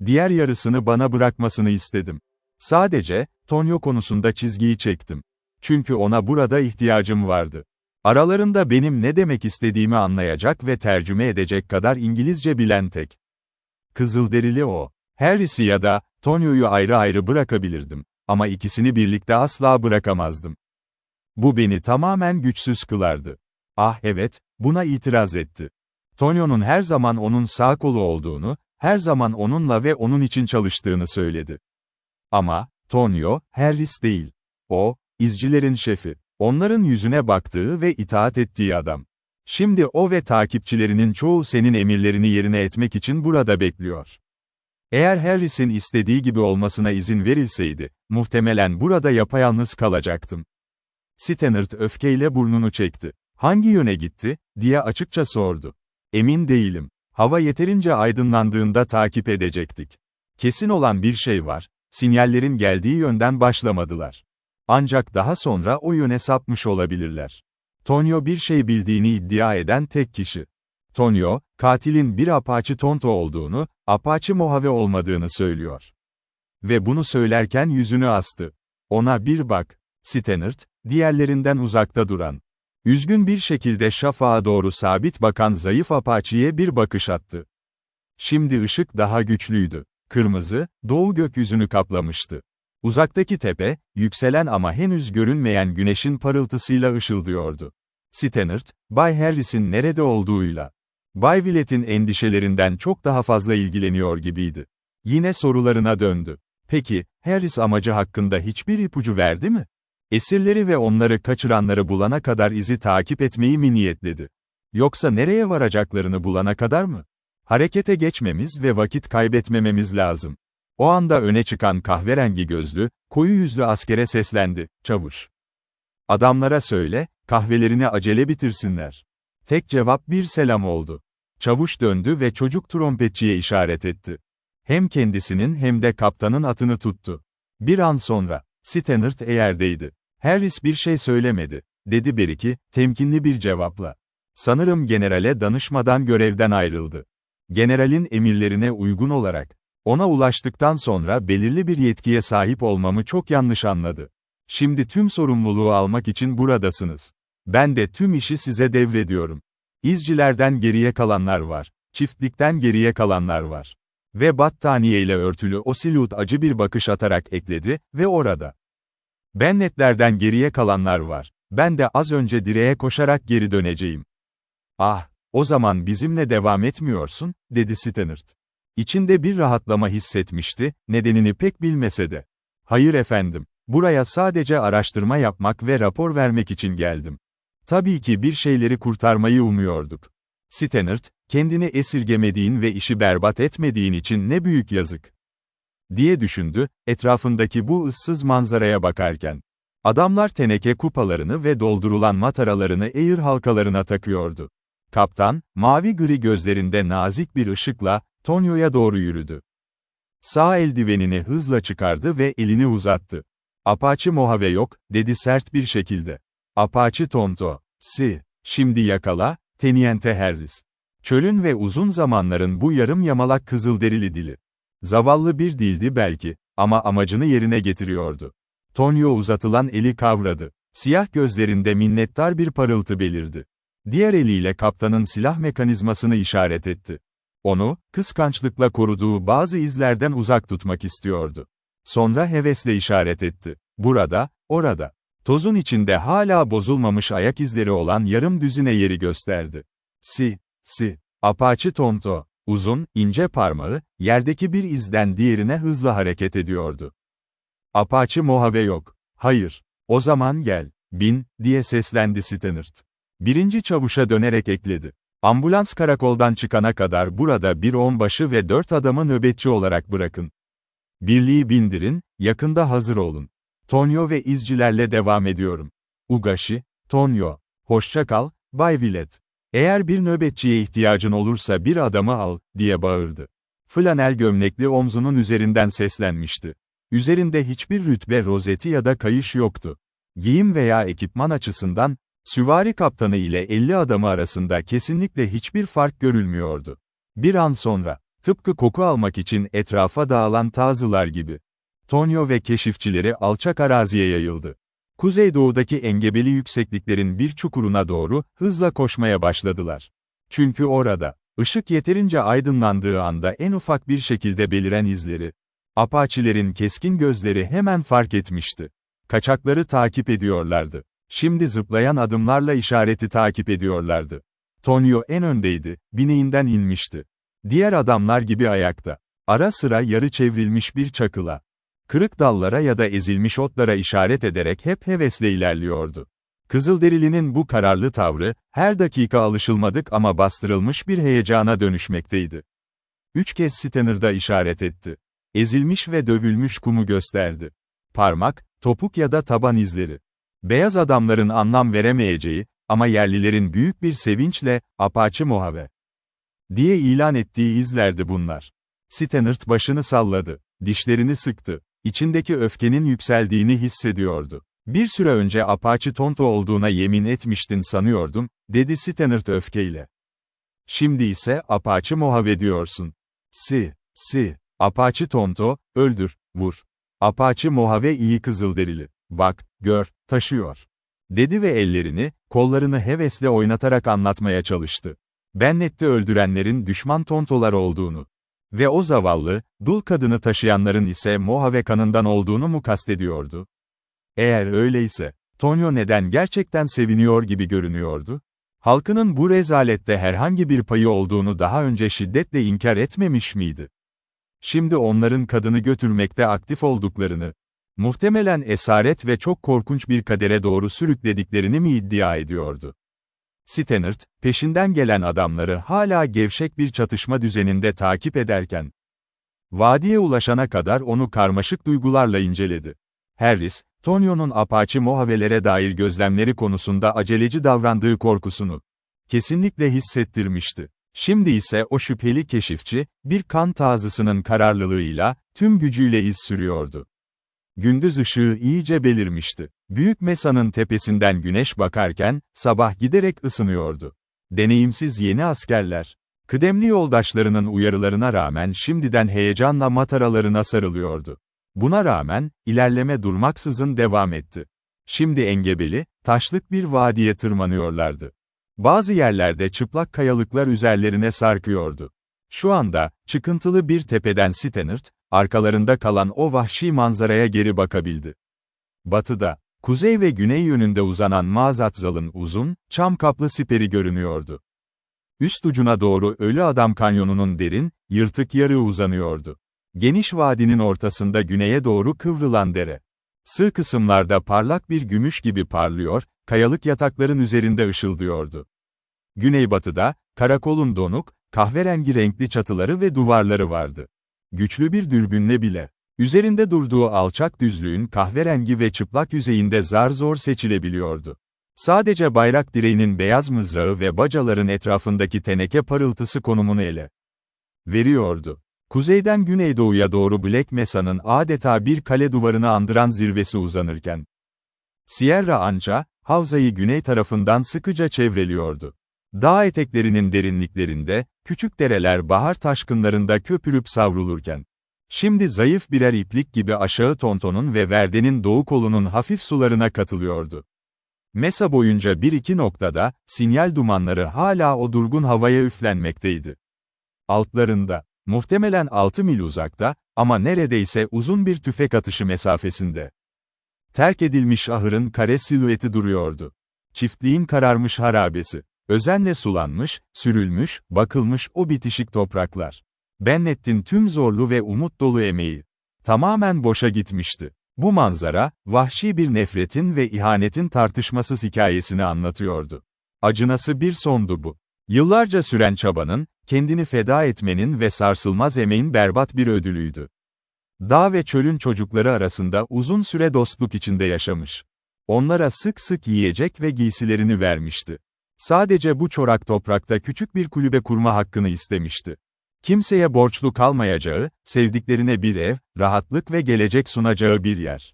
Diğer yarısını bana bırakmasını istedim. Sadece, Tonio konusunda çizgiyi çektim. Çünkü ona burada ihtiyacım vardı. Aralarında benim ne demek istediğimi anlayacak ve tercüme edecek kadar İngilizce bilen tek Kızılderili o. Harris'i ya da Tonio'yu ayrı ayrı bırakabilirdim. Ama ikisini birlikte asla bırakamazdım. Bu beni tamamen güçsüz kılardı." "Ah evet," buna itiraz etti. Tonio'nun her zaman onun sağ kolu olduğunu, her zaman onunla ve onun için çalıştığını söyledi. Ama, Tonio, Harris değil. O, izcilerin şefi. Onların yüzüne baktığı ve itaat ettiği adam. Şimdi o ve takipçilerinin çoğu senin emirlerini yerine etmek için burada bekliyor. Eğer Harris'in istediği gibi olmasına izin verilseydi, muhtemelen burada yapayalnız kalacaktım. Stannard öfkeyle burnunu çekti. "Hangi yöne gitti?" diye açıkça sordu. "Emin değilim. Hava yeterince aydınlandığında takip edecektik. Kesin olan bir şey var, sinyallerin geldiği yönden başlamadılar. Ancak daha sonra o yöne sapmış olabilirler." Tonio bir şey bildiğini iddia eden tek kişi. Tonio, katilin bir Apache Tonto olduğunu, Apache Mojave olmadığını söylüyor. Ve bunu söylerken yüzünü astı. "Ona bir bak." Stannard, diğerlerinden uzakta duran, üzgün bir şekilde şafağa doğru sabit bakan zayıf Apache'ye bir bakış attı. Şimdi ışık daha güçlüydü. Kırmızı, doğu gökyüzünü kaplamıştı. Uzaktaki tepe, yükselen ama henüz görünmeyen güneşin parıltısıyla ışıldıyordu. Stannard, Bay Harris'in nerede olduğuyla, Bay Willett'in endişelerinden çok daha fazla ilgileniyor gibiydi. Yine sorularına döndü. "Peki, Harris amacı hakkında hiçbir ipucu verdi mi? Esirleri ve onları kaçıranları bulana kadar izi takip etmeyi mi niyetledi? Yoksa nereye varacaklarını bulana kadar mı? Harekete geçmemiz ve vakit kaybetmememiz lazım." O anda öne çıkan kahverengi gözlü, koyu yüzlü askere seslendi. "Çavuş. Adamlara söyle, kahvelerini acele bitirsinler." Tek cevap bir selam oldu. Çavuş döndü ve çocuk trompetçiye işaret etti. Hem kendisinin hem de kaptanın atını tuttu. Bir an sonra, Stannard eğerdeydi. "Harris bir şey söylemedi," dedi Beriki, temkinli bir cevapla. "Sanırım generale danışmadan görevden ayrıldı. Generalin emirlerine uygun olarak, ona ulaştıktan sonra belirli bir yetkiye sahip olmamı çok yanlış anladı. Şimdi tüm sorumluluğu almak için buradasınız. Ben de tüm işi size devrediyorum. İzcilerden geriye kalanlar var, çiftlikten geriye kalanlar var." Ve battaniyeyle örtülü Ocelot acı bir bakış atarak ekledi ve orada. "Bennetlerden geriye kalanlar var. Ben de az önce direğe koşarak geri döneceğim." "Ah, o zaman bizimle devam etmiyorsun," dedi Stannard. İçinde bir rahatlama hissetmişti, nedenini pek bilmese de. "Hayır efendim, buraya sadece araştırma yapmak ve rapor vermek için geldim. Tabii ki bir şeyleri kurtarmayı umuyorduk." Stannard, kendini esirgemediğin ve işi berbat etmediğin için ne büyük yazık, diye düşündü, etrafındaki bu ıssız manzaraya bakarken. Adamlar teneke kupalarını ve doldurulan mataralarını eğir halkalarına takıyordu. Kaptan, mavi gri gözlerinde nazik bir ışıkla, Tonio'ya doğru yürüdü. Sağ eldivenini hızla çıkardı ve elini uzattı. Apache Mojave yok, dedi sert bir şekilde. Apache Tonto, şimdi yakala, Teniente Harris. Çölün ve uzun zamanların bu yarım yamalak kızılderili dili. Zavallı bir dildi belki, ama amacını yerine getiriyordu. Tonyo uzatılan eli kavradı. Siyah gözlerinde minnettar bir parıltı belirdi. Diğer eliyle kaptanın silah mekanizmasını işaret etti. Onu, kıskançlıkla koruduğu bazı izlerden uzak tutmak istiyordu. Sonra hevesle işaret etti. Burada, orada. Tozun içinde hala bozulmamış ayak izleri olan yarım düzine yeri gösterdi. Apache Tonto, uzun, ince parmağı, yerdeki bir izden diğerine hızlı hareket ediyordu. Apache Mojave yok. Hayır. O zaman gel, bin, diye seslendi Stannard. Birinci çavuşa dönerek ekledi. Ambulans karakoldan çıkana kadar burada bir onbaşı ve 4 adamı nöbetçi olarak bırakın. Birliği bindirin, yakında hazır olun. Tonyo ve izcilerle devam ediyorum. Ugashi, Tonyo, hoşça kal, Bay Willett. Eğer bir nöbetçiye ihtiyacın olursa bir adamı al, diye bağırdı. Flanel gömlekli omzunun üzerinden seslenmişti. Üzerinde hiçbir rütbe rozeti ya da kayış yoktu. Giyim veya ekipman açısından, süvari kaptanı ile 50 adamı arasında kesinlikle hiçbir fark görülmüyordu. Bir an sonra, tıpkı koku almak için etrafa dağılan tazılar gibi, Tonyo ve keşifçileri alçak araziye yayıldı. Kuzeydoğudaki engebeli yüksekliklerin bir çukuruna doğru, hızla koşmaya başladılar. Çünkü orada, ışık yeterince aydınlandığı anda en ufak bir şekilde beliren izleri, Apache'lerin keskin gözleri hemen fark etmişti. Kaçakları takip ediyorlardı. Şimdi zıplayan adımlarla işareti takip ediyorlardı. Tonyo en öndeydi, bineğinden inmişti. Diğer adamlar gibi ayakta. Ara sıra yarı çevrilmiş bir çakıla, kırık dallara ya da ezilmiş otlara işaret ederek hep hevesle ilerliyordu. Kızılderilinin bu kararlı tavrı, her dakika alışılmadık ama bastırılmış bir heyecana dönüşmekteydi. 3 kez Stannard'a işaret etti. Ezilmiş ve dövülmüş kumu gösterdi. Parmak, topuk ya da taban izleri. Beyaz adamların anlam veremeyeceği, ama yerlilerin büyük bir sevinçle, Apache Mojave diye ilan ettiği izlerdi bunlar. Stannard başını salladı. Dişlerini sıktı. İçindeki öfkenin yükseldiğini hissediyordu. Bir süre önce Apache Tonto olduğuna yemin etmiştin sanıyordum, dedi Stannard öfkeyle. Şimdi ise Apache Mojave diyorsun. Apache Tonto, öldür, vur. Apache Mojave iyi kızılderili. Bak, gör, taşıyor. Dedi ve ellerini, kollarını hevesle oynatarak anlatmaya çalıştı. Bennet'te öldürenlerin düşman Tontolar olduğunu ve o zavallı, dul kadını taşıyanların ise Mojave kanından olduğunu mu kastediyordu? Eğer öyleyse, Tonyo neden gerçekten seviniyor gibi görünüyordu? Halkının bu rezalette herhangi bir payı olduğunu daha önce şiddetle inkar etmemiş miydi? Şimdi onların kadını götürmekte aktif olduklarını, muhtemelen esaret ve çok korkunç bir kadere doğru sürüklediklerini mi iddia ediyordu? Stannard, peşinden gelen adamları hala gevşek bir çatışma düzeninde takip ederken, vadiye ulaşana kadar onu karmaşık duygularla inceledi. Harris, Tonyo'nun Apache Mojave'lere dair gözlemleri konusunda aceleci davrandığı korkusunu kesinlikle hissettirmişti. Şimdi ise o şüpheli keşifçi, bir kan tazısının kararlılığıyla, tüm gücüyle iz sürüyordu. Gündüz ışığı iyice belirmişti. Büyük Mesa'nın tepesinden güneş bakarken, sabah giderek ısınıyordu. Deneyimsiz yeni askerler, kıdemli yoldaşlarının uyarılarına rağmen şimdiden heyecanla mataralarına sarılıyordu. Buna rağmen, ilerleme durmaksızın devam etti. Şimdi engebeli, taşlık bir vadiye tırmanıyorlardı. Bazı yerlerde çıplak kayalıklar üzerlerine sarkıyordu. Şu anda, çıkıntılı bir tepeden Stannard, arkalarında kalan o vahşi manzaraya geri bakabildi. Batıda, kuzey ve güney yönünde uzanan Maazatzal'ın uzun, çam kaplı siperi görünüyordu. Üst ucuna doğru Ölü Adam Kanyonu'nun derin, yırtık yarığı uzanıyordu. Geniş vadinin ortasında güneye doğru kıvrılan dere, sığ kısımlarda parlak bir gümüş gibi parlıyor, kayalık yatakların üzerinde ışıldıyordu. Güneybatıda, karakolun donuk, kahverengi renkli çatıları ve duvarları vardı. Güçlü bir dürbünle bile, üzerinde durduğu alçak düzlüğün kahverengi ve çıplak yüzeyinde zar zor seçilebiliyordu. Sadece bayrak direğinin beyaz mızrağı ve bacaların etrafındaki teneke parıltısı konumunu ele veriyordu. Kuzeyden güneydoğuya doğru Black Mesa'nın adeta bir kale duvarını andıran zirvesi uzanırken, Sierra Ancha, havzayı güney tarafından sıkıca çevreliyordu. Dağ eteklerinin derinliklerinde, küçük dereler bahar taşkınlarında köpürüp savrulurken, şimdi zayıf birer iplik gibi aşağı Tonton'un ve Verde'nin doğu kolunun hafif sularına katılıyordu. Mesa boyunca bir iki noktada, sinyal dumanları hala o durgun havaya üflenmekteydi. Altlarında, muhtemelen 6 mil uzakta, ama neredeyse uzun bir tüfek atışı mesafesinde, terk edilmiş ahırın kare silüeti duruyordu. Çiftliğin kararmış harabesi, özenle sulanmış, sürülmüş, bakılmış o bitişik topraklar. Bennett'in tüm zorlu ve umut dolu emeği tamamen boşa gitmişti. Bu manzara, vahşi bir nefretin ve ihanetin tartışmasız hikayesini anlatıyordu. Acınası bir sondu bu. Yıllarca süren çabanın, kendini feda etmenin ve sarsılmaz emeğin berbat bir ödülüydü. Dağ ve çölün çocukları arasında uzun süre dostluk içinde yaşamış. Onlara sık sık yiyecek ve giysilerini vermişti. Sadece bu çorak toprakta küçük bir kulübe kurma hakkını istemişti. Kimseye borçlu kalmayacağı, sevdiklerine bir ev, rahatlık ve gelecek sunacağı bir yer.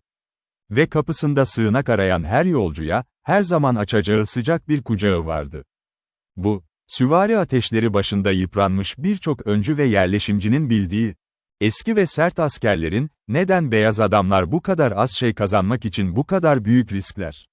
Ve kapısında sığınak arayan her yolcuya, her zaman açacağı sıcak bir kucağı vardı. Bu, süvari ateşleri başında yıpranmış birçok öncü ve yerleşimcinin bildiği, eski ve sert askerlerin, neden beyaz adamlar bu kadar az şey kazanmak için bu kadar büyük riskler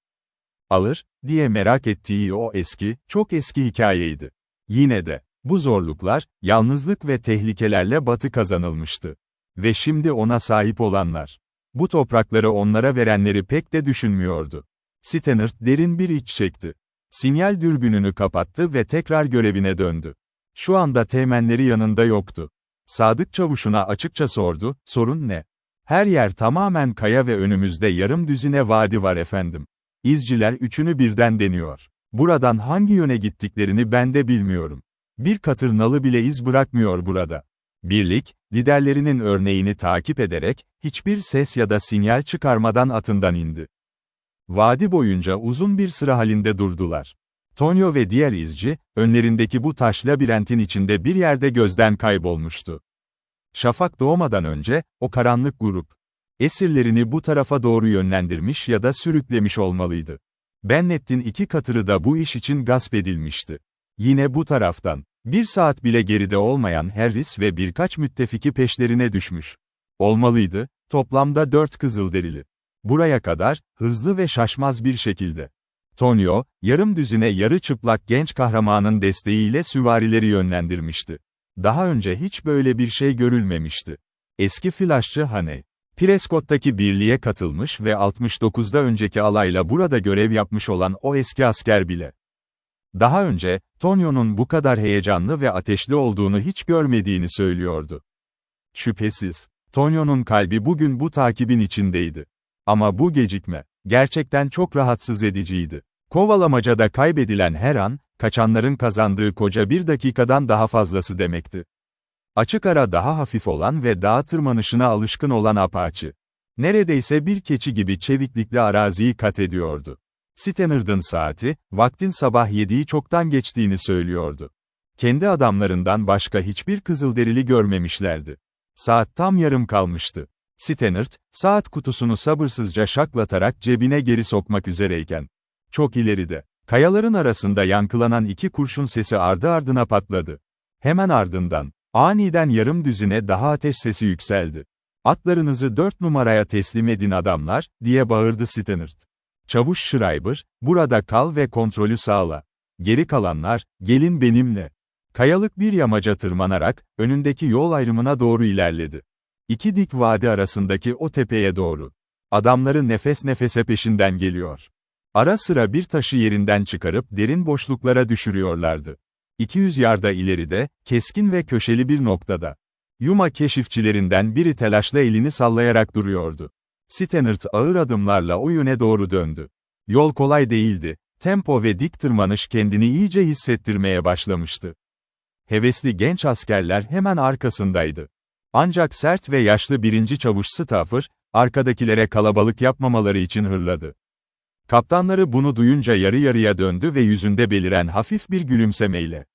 alır, diye merak ettiği o eski, çok eski hikayeydi. Yine de, bu zorluklar, yalnızlık ve tehlikelerle batı kazanılmıştı. Ve şimdi ona sahip olanlar, bu toprakları onlara verenleri pek de düşünmüyordu. Stannard derin bir iç çekti. Sinyal dürbününü kapattı ve tekrar görevine döndü. Şu anda teğmenleri yanında yoktu. Sadık çavuşuna açıkça sordu, sorun ne? Her yer tamamen kaya ve önümüzde yarım düzine vadi var efendim. İzciler üçünü birden deniyor. Buradan hangi yöne gittiklerini ben de bilmiyorum. Bir katır nalı bile iz bırakmıyor burada. Birlik, liderlerinin örneğini takip ederek, hiçbir ses ya da sinyal çıkarmadan atından indi. Vadi boyunca uzun bir sıra halinde durdular. Tonio ve diğer izci, önlerindeki bu taş labirentin içinde bir yerde gözden kaybolmuştu. Şafak doğmadan önce, o karanlık grup, esirlerini bu tarafa doğru yönlendirmiş ya da sürüklemiş olmalıydı. Bennett'in 2 katırı da bu iş için gasp edilmişti. Yine bu taraftan, 1 saat bile geride olmayan Harris ve birkaç müttefiki peşlerine düşmüş olmalıydı, toplamda 4 Kızılderili. Buraya kadar, hızlı ve şaşmaz bir şekilde. Tonio, yarım düzine yarı çıplak genç kahramanın desteğiyle süvarileri yönlendirmişti. Daha önce hiç böyle bir şey görülmemişti. Eski flaşçı Haney, Prescott'taki birliğe katılmış ve 69'da önceki alayla burada görev yapmış olan o eski asker bile. Daha önce, Tonio'nun bu kadar heyecanlı ve ateşli olduğunu hiç görmediğini söylüyordu. Şüphesiz, Tonio'nun kalbi bugün bu takibin içindeydi. Ama bu gecikme, gerçekten çok rahatsız ediciydi. Kovalamacada kaybedilen her an, kaçanların kazandığı koca bir dakikadan daha fazlası demekti. Açık ara daha hafif olan ve dağ tırmanışına alışkın olan Apache, neredeyse bir keçi gibi çeviklikle araziyi kat ediyordu. Stannard'ın saati, vaktin sabah 7'yi çoktan geçtiğini söylüyordu. Kendi adamlarından başka hiçbir Kızılderili görmemişlerdi. Saat tam yarım kalmıştı. Stannard, saat kutusunu sabırsızca şaklatarak cebine geri sokmak üzereyken, çok ileride, kayaların arasında yankılanan 2 kurşun sesi ardı ardına patladı. Hemen ardından, aniden yarım düzine daha ateş sesi yükseldi. Atlarınızı 4 numaraya teslim edin adamlar, diye bağırdı Stannard. Çavuş Schreiber, burada kal ve kontrolü sağla. Geri kalanlar, gelin benimle. Kayalık bir yamaca tırmanarak, önündeki yol ayrımına doğru ilerledi. 2 dik vadi arasındaki o tepeye doğru. Adamları nefes nefese peşinden geliyor. Ara sıra bir taşı yerinden çıkarıp derin boşluklara düşürüyorlardı. 200 yarda ileride, keskin ve köşeli bir noktada, Yuma keşifçilerinden biri telaşla elini sallayarak duruyordu. Stannard ağır adımlarla o yöne doğru döndü. Yol kolay değildi, tempo ve dik tırmanış kendini iyice hissettirmeye başlamıştı. Hevesli genç askerler hemen arkasındaydı. Ancak sert ve yaşlı birinci çavuş Stauffer, arkadakilere kalabalık yapmamaları için hırladı. Kaptanları bunu duyunca yarı yarıya döndü ve yüzünde beliren hafif bir gülümsemeyle,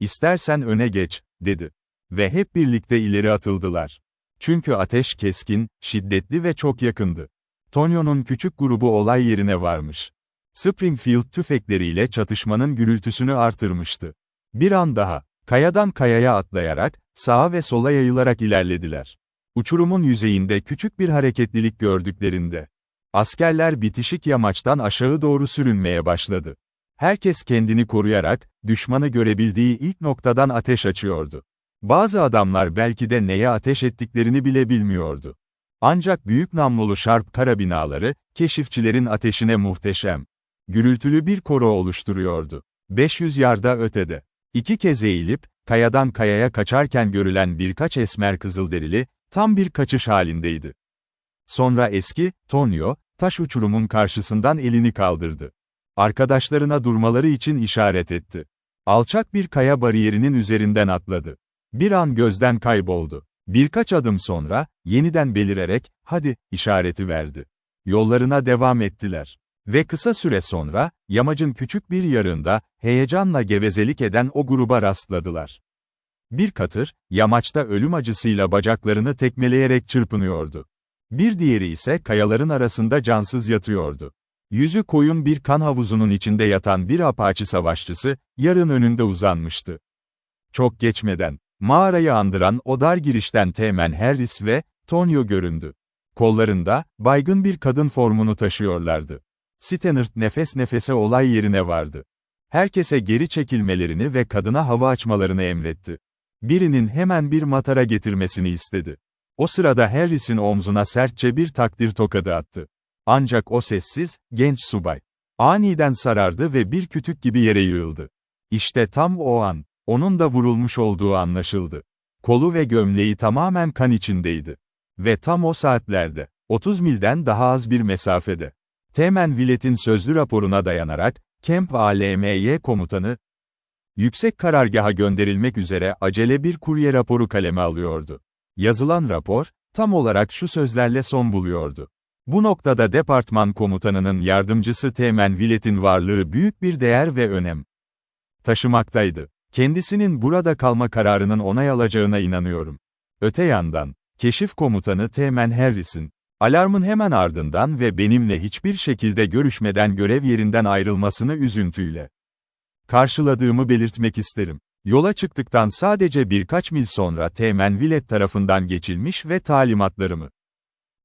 "İstersen öne geç," dedi. Ve hep birlikte ileri atıldılar. Çünkü ateş keskin, şiddetli ve çok yakındı. Tonio'nun küçük grubu olay yerine varmış. Springfield tüfekleriyle çatışmanın gürültüsünü artırmıştı. Bir an daha, kayadan kayaya atlayarak, sağa ve sola yayılarak ilerlediler. Uçurumun yüzeyinde küçük bir hareketlilik gördüklerinde, askerler bitişik yamaçtan aşağı doğru sürünmeye başladı. Herkes kendini koruyarak, düşmanı görebildiği ilk noktadan ateş açıyordu. Bazı adamlar belki de neye ateş ettiklerini bile bilmiyordu. Ancak büyük namlulu şarp karabinaları, keşifçilerin ateşine muhteşem, gürültülü bir koro oluşturuyordu. 500 yarda ötede, 2 kez eğilip, kayadan kayaya kaçarken görülen birkaç esmer kızılderili, tam bir kaçış halindeydi. Sonra eski, Tonio, taş uçurumun karşısından elini kaldırdı. Arkadaşlarına durmaları için işaret etti. Alçak bir kaya bariyerinin üzerinden atladı. Bir an gözden kayboldu. Birkaç adım sonra, yeniden belirerek, hadi, işareti verdi. Yollarına devam ettiler. Ve kısa süre sonra, yamacın küçük bir yarığında, heyecanla gevezelik eden o gruba rastladılar. Bir katır, yamaçta ölüm acısıyla bacaklarını tekmeleyerek çırpınıyordu. Bir diğeri ise kayaların arasında cansız yatıyordu. Yüzü koyun bir kan havuzunun içinde yatan bir Apache savaşçısı, yarın önünde uzanmıştı. Çok geçmeden, mağarayı andıran o dar girişten Teğmen Harris ve Tonio göründü. Kollarında, baygın bir kadın formunu taşıyorlardı. Stannard nefes nefese olay yerine vardı. Herkese geri çekilmelerini ve kadına hava açmalarını emretti. Birinin hemen bir matara getirmesini istedi. O sırada Harris'in omzuna sertçe bir takdir tokadı attı. Ancak o sessiz, genç subay aniden sarardı ve bir kütük gibi yere yığıldı. İşte tam o an, onun da vurulmuş olduğu anlaşıldı. Kolu ve gömleği tamamen kan içindeydi. Ve tam o saatlerde, 30 milden daha az bir mesafede, Teğmen Willett'in sözlü raporuna dayanarak, Camp ALMY komutanı, yüksek karargaha gönderilmek üzere acele bir kurye raporu kaleme alıyordu. Yazılan rapor, tam olarak şu sözlerle son buluyordu. Bu noktada departman komutanının yardımcısı Teğmen Willett'in varlığı büyük bir değer ve önem taşımaktaydı. Kendisinin burada kalma kararının onay alacağına inanıyorum. Öte yandan, keşif komutanı Teğmen Harris'in, alarmın hemen ardından ve benimle hiçbir şekilde görüşmeden görev yerinden ayrılmasını üzüntüyle karşıladığımı belirtmek isterim. Yola çıktıktan sadece birkaç mil sonra Teğmen Willett tarafından geçilmiş ve talimatlarımı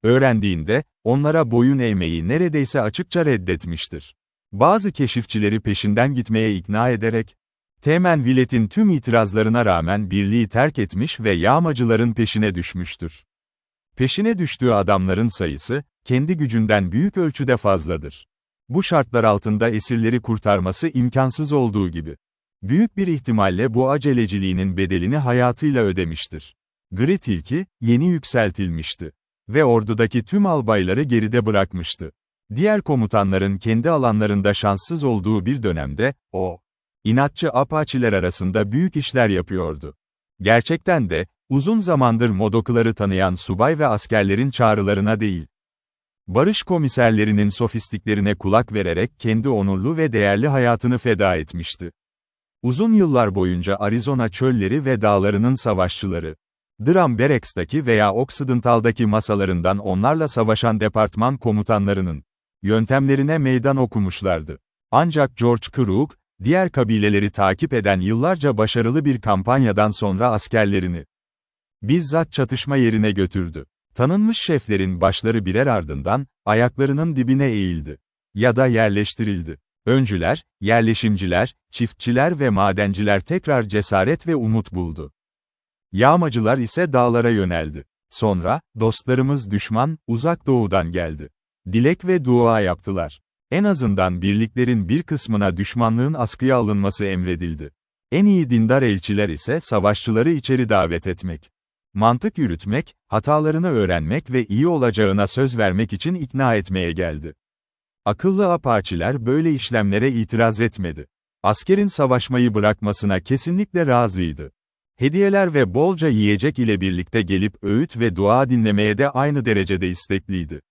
öğrendiğinde, onlara boyun eğmeyi neredeyse açıkça reddetmiştir. Bazı keşifçileri peşinden gitmeye ikna ederek, Teğmen Willett'in tüm itirazlarına rağmen birliği terk etmiş ve yağmacıların peşine düşmüştür. Peşine düştüğü adamların sayısı, kendi gücünden büyük ölçüde fazladır. Bu şartlar altında esirleri kurtarması imkansız olduğu gibi, büyük bir ihtimalle bu aceleciliğinin bedelini hayatıyla ödemiştir. Gri tilki, yeni yükseltilmişti. Ve ordudaki tüm albayları geride bırakmıştı. Diğer komutanların kendi alanlarında şanssız olduğu bir dönemde, o, inatçı Apache'ler arasında büyük işler yapıyordu. Gerçekten de, uzun zamandır Modok'ları tanıyan subay ve askerlerin çağrılarına değil, barış komiserlerinin sofistiklerine kulak vererek kendi onurlu ve değerli hayatını feda etmişti. Uzun yıllar boyunca Arizona çölleri ve dağlarının savaşçıları, Drum Barracks'taki veya Occidental'daki masalarından onlarla savaşan departman komutanlarının yöntemlerine meydan okumuşlardı. Ancak George Crook, diğer kabileleri takip eden yıllarca başarılı bir kampanyadan sonra askerlerini bizzat çatışma yerine götürdü. Tanınmış şeflerin başları birer ardından, ayaklarının dibine eğildi. Ya da yerleştirildi. Öncüler, yerleşimciler, çiftçiler ve madenciler tekrar cesaret ve umut buldu. Yağmacılar ise dağlara yöneldi. Sonra, dostlarımız düşman, uzak doğudan geldi. Dilek ve dua yaptılar. En azından birliklerin bir kısmına düşmanlığın askıya alınması emredildi. En iyi dindar elçiler ise savaşçıları içeri davet etmek, mantık yürütmek, hatalarını öğrenmek ve iyi olacağına söz vermek için ikna etmeye geldi. Akıllı Apache'ler böyle işlemlere itiraz etmedi. Askerin savaşmayı bırakmasına kesinlikle razıydı. Hediyeler ve bolca yiyecek ile birlikte gelip öğüt ve dua dinlemeye de aynı derecede istekliydi.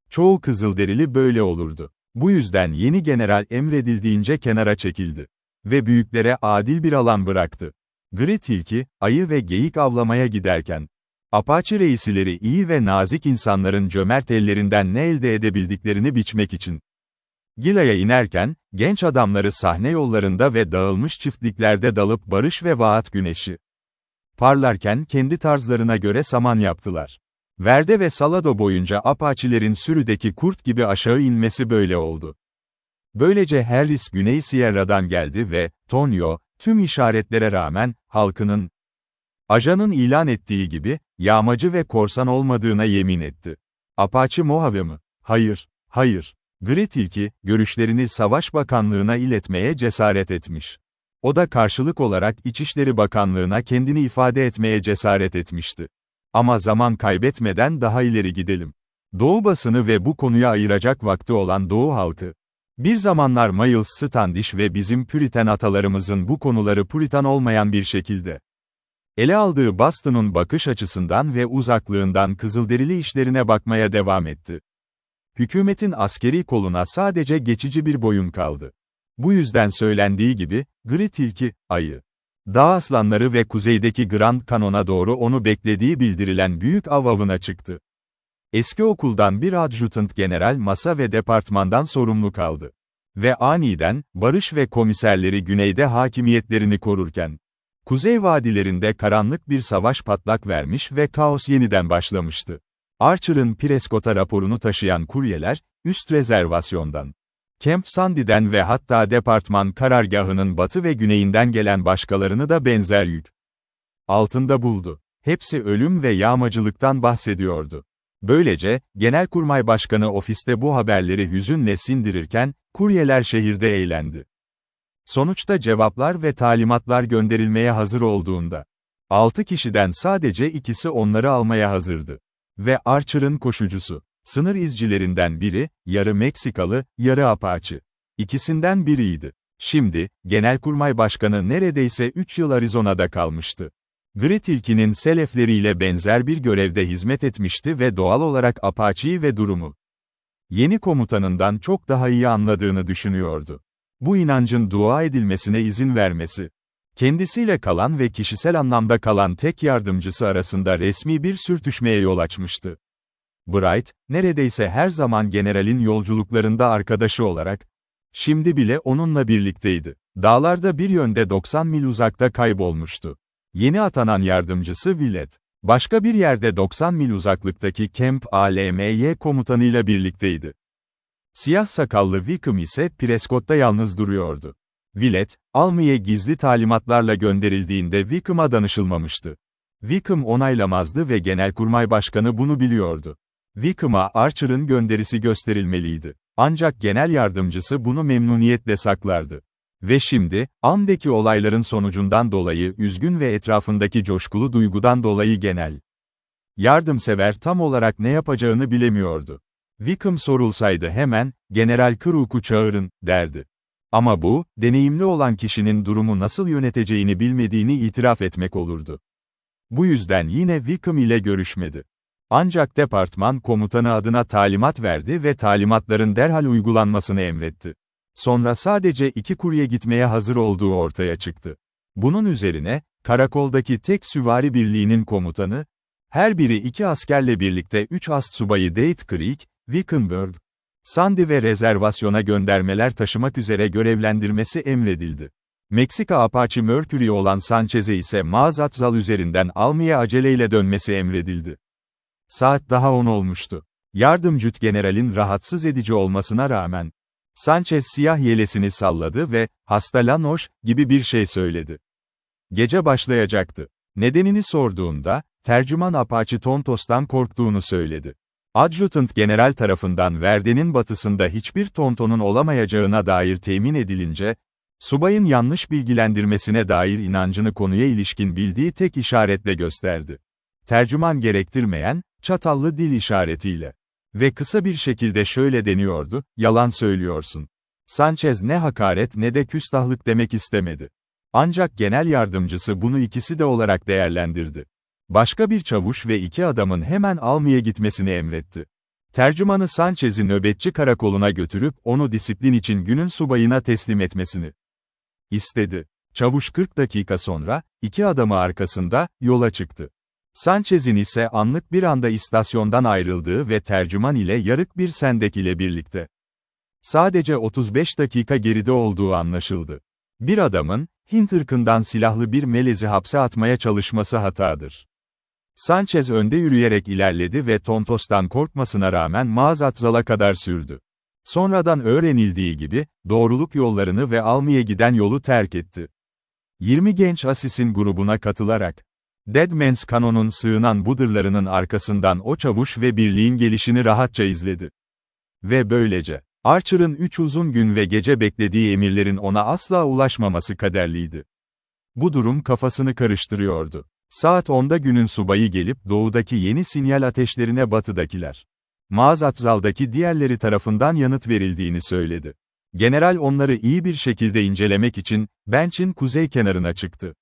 Çoğu Kızılderili böyle olurdu. Bu yüzden yeni general emredildiğince kenara çekildi. Ve büyüklere adil bir alan bıraktı. Gri tilki, ayı ve geyik avlamaya giderken, Apache reisileri iyi ve nazik insanların cömert ellerinden ne elde edebildiklerini biçmek için Gila'ya inerken, genç adamları sahne yollarında ve dağılmış çiftliklerde dalıp barış ve vaat güneşi parlarken kendi tarzlarına göre saman yaptılar. Verde ve Salado boyunca Apache'lerin sürüdeki kurt gibi aşağı inmesi böyle oldu. Böylece Harris Güney Sierra'dan geldi ve, Tonyo, tüm işaretlere rağmen, halkının, ajanın ilan ettiği gibi, yağmacı ve korsan olmadığına yemin etti. Apache Mojave mı? Hayır, hayır. Gri tilki, görüşlerini Savaş Bakanlığı'na iletmeye cesaret etmiş. O da karşılık olarak İçişleri Bakanlığı'na kendini ifade etmeye cesaret etmişti. Ama zaman kaybetmeden daha ileri gidelim. Doğu basını ve bu konuya ayıracak vakti olan Doğu halkı. Bir zamanlar Miles Standish ve bizim Puritan atalarımızın bu konuları Puritan olmayan bir şekilde ele aldığı Boston'un bakış açısından ve uzaklığından Kızılderili işlerine bakmaya devam etti. Hükümetin askeri koluna sadece geçici bir boyun kaldı. Bu yüzden söylendiği gibi, Gri tilki, ayı, dağ aslanları ve kuzeydeki Grand Canyon'a doğru onu beklediği bildirilen büyük av avına çıktı. Eski okuldan bir adjutant general masa ve departmandan sorumlu kaldı. Ve aniden, barış ve komiserleri güneyde hakimiyetlerini korurken, kuzey vadilerinde karanlık bir savaş patlak vermiş ve kaos yeniden başlamıştı. Archer'ın Prescott'a raporunu taşıyan kuryeler, üst rezervasyondan, Camp Sandy'den ve hatta departman karargahının batı ve güneyinden gelen başkalarını da benzer yük altında buldu. Hepsi ölüm ve yağmacılıktan bahsediyordu. Böylece, Genelkurmay Başkanı ofiste bu haberleri hüzünle sindirirken, kuryeler şehirde eğlendi. Sonuçta cevaplar ve talimatlar gönderilmeye hazır olduğunda, 6 kişiden sadece ikisi onları almaya hazırdı. Ve Archer'ın koşucusu, sınır izcilerinden biri, yarı Meksikalı, yarı Apache. İkisinden biriydi. Şimdi, Genelkurmay Başkanı neredeyse 3 yıl Arizona'da kalmıştı. Gri tilkinin selefleriyle benzer bir görevde hizmet etmişti ve doğal olarak Apache'yi ve durumu yeni komutanından çok daha iyi anladığını düşünüyordu. Bu inancın dua edilmesine izin vermesi, kendisiyle kalan ve kişisel anlamda kalan tek yardımcısı arasında resmi bir sürtüşmeye yol açmıştı. Bright, neredeyse her zaman generalin yolculuklarında arkadaşı olarak, şimdi bile onunla birlikteydi. Dağlarda bir yönde 90 mil uzakta kaybolmuştu. Yeni atanan yardımcısı Willett, başka bir yerde 90 mil uzaklıktaki Camp ALMY komutanıyla birlikteydi. Siyah sakallı Wickham ise Prescott'ta yalnız duruyordu. Willett, Almy'ye gizli talimatlarla gönderildiğinde Wickham'a danışılmamıştı. Wickham onaylamazdı ve Genelkurmay Başkanı bunu biliyordu. Wickham'a Archer'ın gönderisi gösterilmeliydi. Ancak genel yardımcısı bunu memnuniyetle saklardı. Ve şimdi, Am'deki olayların sonucundan dolayı üzgün ve etrafındaki coşkulu duygudan dolayı genel yardımsever tam olarak ne yapacağını bilemiyordu. Wickham sorulsaydı hemen, General Crook'u çağırın, derdi. Ama bu, deneyimli olan kişinin durumu nasıl yöneteceğini bilmediğini itiraf etmek olurdu. Bu yüzden yine Wickham ile görüşmedi. Ancak departman komutanı adına talimat verdi ve talimatların derhal uygulanmasını emretti. Sonra sadece 2 kurye gitmeye hazır olduğu ortaya çıktı. Bunun üzerine, karakoldaki tek süvari birliğinin komutanı, her biri 2 askerle birlikte 3 astsubayı Date Creek, Wickenburg, Sandy ve rezervasyona göndermeler taşımak üzere görevlendirmesi emredildi. Meksika Apache Mercury olan Sanchez'e ise Mazatzal üzerinden Almy'ye aceleyle dönmesi emredildi. Saat daha 10 olmuştu. Yardımcı generalin rahatsız edici olmasına rağmen, Sanchez siyah yelesini salladı ve, "Hasta la noche," gibi bir şey söyledi. Gece başlayacaktı. Nedenini sorduğunda, tercüman Apache Tontos'tan korktuğunu söyledi. Adjutant General tarafından Verde'nin batısında hiçbir Tonton'un olamayacağına dair temin edilince, subayın yanlış bilgilendirmesine dair inancını konuya ilişkin bildiği tek işaretle gösterdi. Tercüman gerektirmeyen, çatallı dil işaretiyle. Ve kısa bir şekilde şöyle deniyordu, "Yalan söylüyorsun." Sanchez ne hakaret ne de küstahlık demek istemedi. Ancak genel yardımcısı bunu ikisi de olarak değerlendirdi. Başka bir çavuş ve 2 adamın hemen Almy'ye gitmesini emretti. Tercümanı Sanchez'i nöbetçi karakoluna götürüp onu disiplin için günün subayına teslim etmesini istedi. Çavuş 40 dakika sonra, iki adamı arkasında, yola çıktı. Sanchez'in ise anlık bir anda istasyondan ayrıldığı ve tercüman ile yarık bir sendek ile birlikte. Sadece 35 dakika geride olduğu anlaşıldı. Bir adamın, Hint ırkından silahlı bir melezi hapse atmaya çalışması hatadır. Sanchez önde yürüyerek ilerledi ve Tontos'tan korkmasına rağmen Maazatzal'a kadar sürdü. Sonradan öğrenildiği gibi, doğruluk yollarını ve Almy'ye giden yolu terk etti. 20 genç Asis'in grubuna katılarak, Dead Man's Canon'un sığınan budırlarının arkasından o çavuş ve birliğin gelişini rahatça izledi. Ve böylece, Archer'ın 3 uzun gün ve gece beklediği emirlerin ona asla ulaşmaması kaderliydi. Bu durum kafasını karıştırıyordu. Saat 10'da günün subayı gelip doğudaki yeni sinyal ateşlerine batıdakiler, Maazatzal'daki diğerleri tarafından yanıt verildiğini söyledi. General onları iyi bir şekilde incelemek için, Bench'in kuzey kenarına çıktı.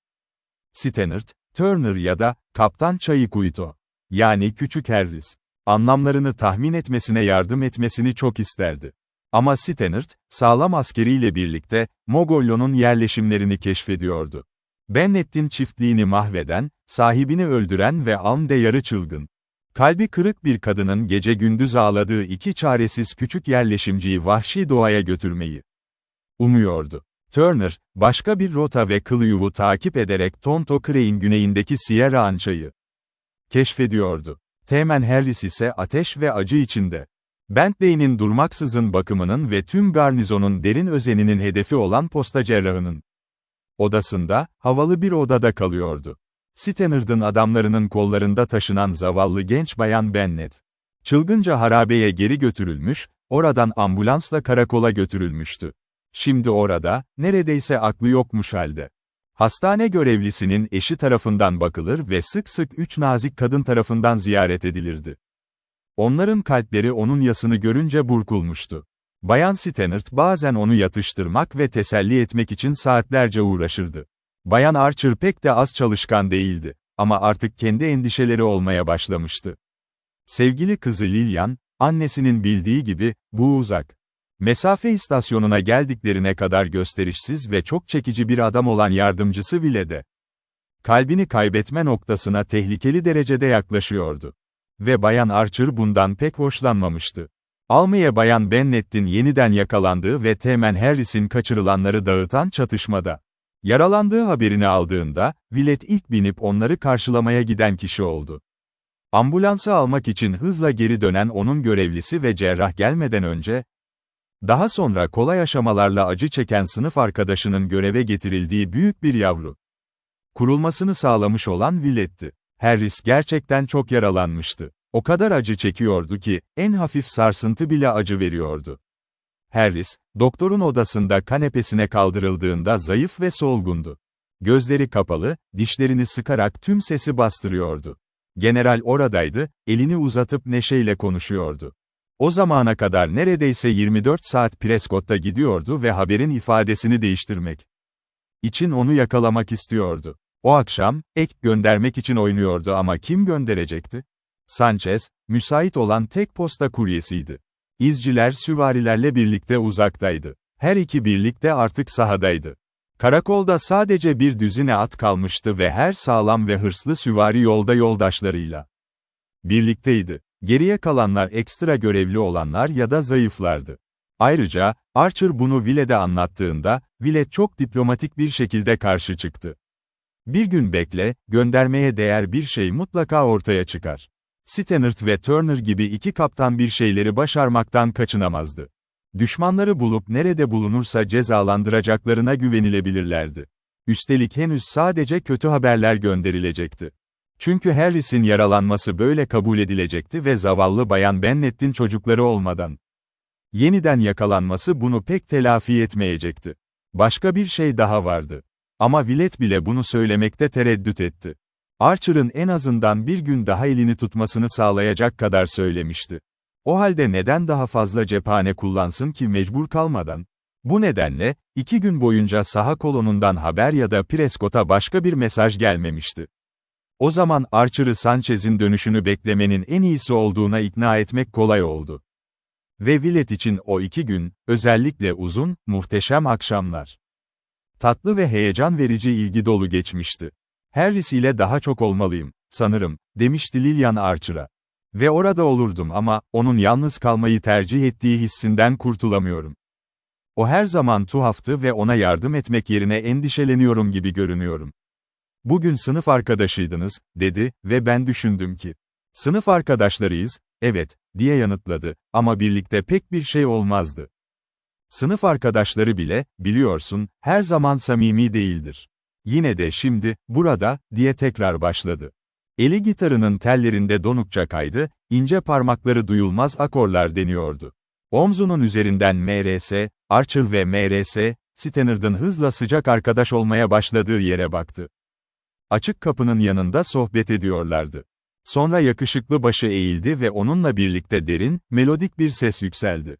Stannard, Turner ya da, Kaptan Çayikuito, yani Küçük Harris, anlamlarını tahmin etmesine yardım etmesini çok isterdi. Ama Stannard, sağlam askeriyle birlikte, Mogollon'un yerleşimlerini keşfediyordu. Bennett'in çiftliğini mahveden, sahibini öldüren ve Alm'de yarı çılgın, kalbi kırık bir kadının gece gündüz ağladığı iki çaresiz küçük yerleşimciyi vahşi doğaya götürmeyi umuyordu. Turner, başka bir rota ve kılyuvu takip ederek Tonto Craig'in güneyindeki Sierra Ancha'yı keşfediyordu. Teğmen Harris ise ateş ve acı içinde. Bentley'nin durmaksızın bakımının ve tüm garnizonun derin özeninin hedefi olan posta cerrahının odasında, havalı bir odada kalıyordu. Stannard'ın adamlarının kollarında taşınan zavallı genç bayan Bennett, çılgınca harabeye geri götürülmüş, oradan ambulansla karakola götürülmüştü. Şimdi orada, neredeyse aklı yokmuş halde. Hastane görevlisinin eşi tarafından bakılır ve sık sık 3 nazik kadın tarafından ziyaret edilirdi. Onların kalpleri onun yasını görünce burkulmuştu. Bayan Stannard bazen onu yatıştırmak ve teselli etmek için saatlerce uğraşırdı. Bayan Archer pek de az çalışkan değildi, ama artık kendi endişeleri olmaya başlamıştı. Sevgili kızı Lillian, annesinin bildiği gibi, bu uzak mesafe istasyonuna geldiklerine kadar gösterişsiz ve çok çekici bir adam olan yardımcısı Wille'de kalbini kaybetme noktasına tehlikeli derecede yaklaşıyordu. Ve Bayan Archer bundan pek hoşlanmamıştı. Almy'ye Bayan Bennett'in yeniden yakalandığı ve Teğmen Harris'in kaçırılanları dağıtan çatışmada yaralandığı haberini aldığında, Willett ilk binip onları karşılamaya giden kişi oldu. Ambulansı almak için hızla geri dönen onun görevlisi ve cerrah gelmeden önce, daha sonra kolay aşamalarla acı çeken sınıf arkadaşının göreve getirildiği büyük bir yavru kurulmasını sağlamış olan Willett'ti. Harris gerçekten çok yaralanmıştı. O kadar acı çekiyordu ki, en hafif sarsıntı bile acı veriyordu. Harris, doktorun odasında kanepesine kaldırıldığında zayıf ve solgundu. Gözleri kapalı, dişlerini sıkarak tüm sesi bastırıyordu. General oradaydı, elini uzatıp neşeyle konuşuyordu. O zamana kadar neredeyse 24 saat Prescott'a gidiyordu ve haberin ifadesini değiştirmek için onu yakalamak istiyordu. O akşam, ek göndermek için oynuyordu ama kim gönderecekti? Sanchez, müsait olan tek posta kuryesiydi. İzciler süvarilerle birlikte uzaktaydı. Her iki birlik de artık sahadaydı. Karakolda sadece bir düzine at kalmıştı ve her sağlam ve hırslı süvari yolda yoldaşlarıyla birlikteydi. Geriye kalanlar ekstra görevli olanlar ya da zayıflardı. Ayrıca, Archer bunu Willett'e anlattığında, Willett çok diplomatik bir şekilde karşı çıktı. Bir gün bekle, göndermeye değer bir şey mutlaka ortaya çıkar. Stannard ve Turner gibi iki kaptan bir şeyleri başarmaktan kaçınamazdı. Düşmanları bulup nerede bulunursa cezalandıracaklarına güvenilebilirlerdi. Üstelik henüz sadece kötü haberler gönderilecekti. Çünkü Harris'in yaralanması böyle kabul edilecekti ve zavallı Bayan Bennett'in çocukları olmadan yeniden yakalanması bunu pek telafi etmeyecekti. Başka bir şey daha vardı. Ama Willett bile bunu söylemekte tereddüt etti. Archer'ın en azından bir gün daha elini tutmasını sağlayacak kadar söylemişti. O halde neden daha fazla cephane kullansın ki mecbur kalmadan? Bu nedenle, 2 gün boyunca saha kolonundan haber ya da Prescott'a başka bir mesaj gelmemişti. O zaman Archer'ı Sanchez'in dönüşünü beklemenin en iyisi olduğuna ikna etmek kolay oldu. Ve Willett için o 2 gün, özellikle uzun, muhteşem akşamlar Tatlı ve heyecan verici ilgi dolu geçmişti. Harris ile daha çok olmalıyım, sanırım, demişti Lillian Archer'a. Ve orada olurdum ama, onun yalnız kalmayı tercih ettiği hissinden kurtulamıyorum. O her zaman tuhaftı ve ona yardım etmek yerine endişeleniyorum gibi görünüyorum. Bugün sınıf arkadaşıydınız, dedi ve ben düşündüm ki. Sınıf arkadaşlarıyız, evet, diye yanıtladı, ama birlikte pek bir şey olmazdı. Sınıf arkadaşları bile, biliyorsun, her zaman samimi değildir. Yine de şimdi, burada, diye tekrar başladı. Eli gitarının tellerinde donukça kaydı, ince parmakları duyulmaz akorlar deniyordu. Omzunun üzerinden M.R.S., Archer ve M.R.S., Stannard'ın hızla sıcak arkadaş olmaya başladığı yere baktı. Açık kapının yanında sohbet ediyorlardı. Sonra yakışıklı başı eğildi ve onunla birlikte derin, melodik bir ses yükseldi.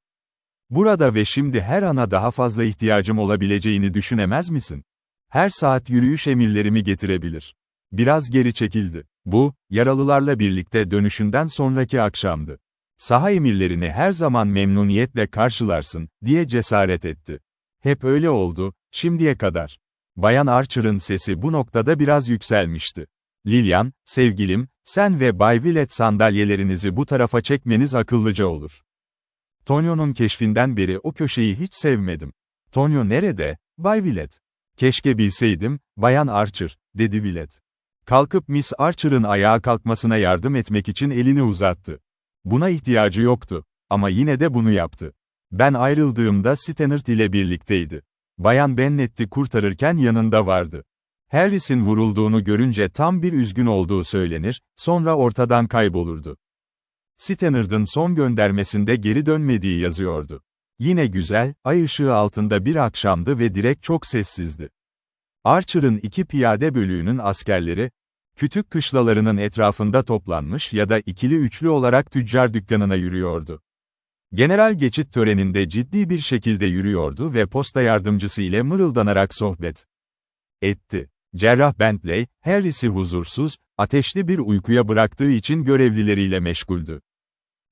Burada ve şimdi her ana daha fazla ihtiyacım olabileceğini düşünemez misin? Her saat yürüyüş emirlerimi getirebilir. Biraz geri çekildi. Bu, yaralılarla birlikte dönüşünden sonraki akşamdı. Saha emirlerini her zaman memnuniyetle karşılarsın, diye cesaret etti. Hep öyle oldu, şimdiye kadar. Bayan Archer'ın sesi bu noktada biraz yükselmişti. Lillian, sevgilim, sen ve Bay Willett sandalyelerinizi bu tarafa çekmeniz akıllıca olur. Tonio'nun keşfinden beri o köşeyi hiç sevmedim. Tonio nerede, Bay Willett? Keşke bilseydim, Bayan Archer, dedi Willett. Kalkıp Miss Archer'ın ayağa kalkmasına yardım etmek için elini uzattı. Buna ihtiyacı yoktu. Ama yine de bunu yaptı. Ben ayrıldığımda Stannard ile birlikteydi. Bayan Bennett'i kurtarırken yanında vardı. Harris'in vurulduğunu görünce tam bir üzgün olduğu söylenir, sonra ortadan kaybolurdu. Stannard'ın son göndermesinde geri dönmediği yazıyordu. Yine güzel, ay ışığı altında bir akşamdı ve direk çok sessizdi. Archer'ın 2 piyade bölüğünün askerleri, kütük kışlalarının etrafında toplanmış ya da ikili üçlü olarak tüccar dükkanına yürüyordu. General geçit töreninde ciddi bir şekilde yürüyordu ve posta yardımcısı ile mırıldanarak sohbet etti. Cerrah Bentley, Harris'i huzursuz, ateşli bir uykuya bıraktığı için görevlileriyle meşguldü.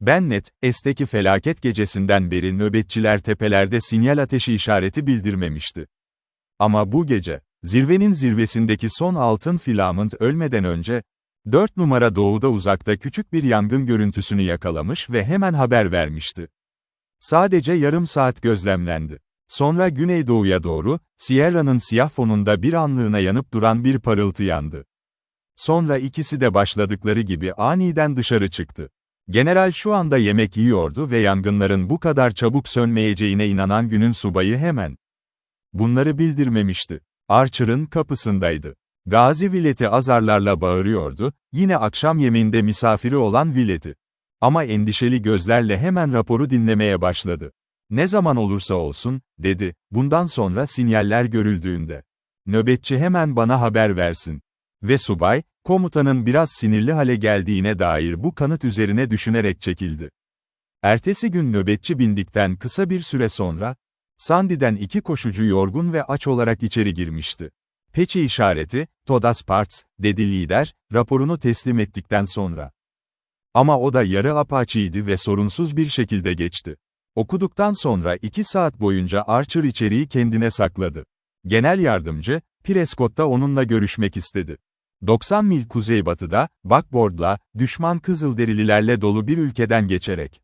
Bennett, S'teki felaket gecesinden beri nöbetçiler tepelerde sinyal ateşi işareti bildirmemişti. Ama bu gece, zirvenin zirvesindeki son altın filament ölmeden önce, 4 numara doğuda uzakta küçük bir yangın görüntüsünü yakalamış ve hemen haber vermişti. Sadece yarım saat gözlemlendi. Sonra güneydoğuya doğru, Sierra'nın siyah fonunda bir anlığına yanıp duran bir parıltı yandı. Sonra ikisi de başladıkları gibi aniden dışarı çıktı. General şu anda yemek yiyordu ve yangınların bu kadar çabuk sönmeyeceğine inanan günün subayı hemen bunları bildirmemişti. Archer'ın kapısındaydı. Gazi Willett'i azarlarla bağırıyordu, yine akşam yemeğinde misafiri olan Willett'i. Ama endişeli gözlerle hemen raporu dinlemeye başladı. Ne zaman olursa olsun, dedi, bundan sonra sinyaller görüldüğünde. Nöbetçi hemen bana haber versin. Ve subay, komutanın biraz sinirli hale geldiğine dair bu kanıt üzerine düşünerek çekildi. Ertesi gün nöbetçi bindikten kısa bir süre sonra, Sandy'den 2 koşucu yorgun ve aç olarak içeri girmişti. Peçi işareti, Todas Parts, dedi lider, raporunu teslim ettikten sonra. Ama o da yarı apaçiydi ve sorunsuz bir şekilde geçti. Okuduktan sonra 2 saat boyunca Archer içeriği kendine sakladı. Genel yardımcı, Prescott'ta onunla görüşmek istedi. 90 mil kuzeybatıda, Buckboard'la, düşman Kızılderililerle dolu bir ülkeden geçerek.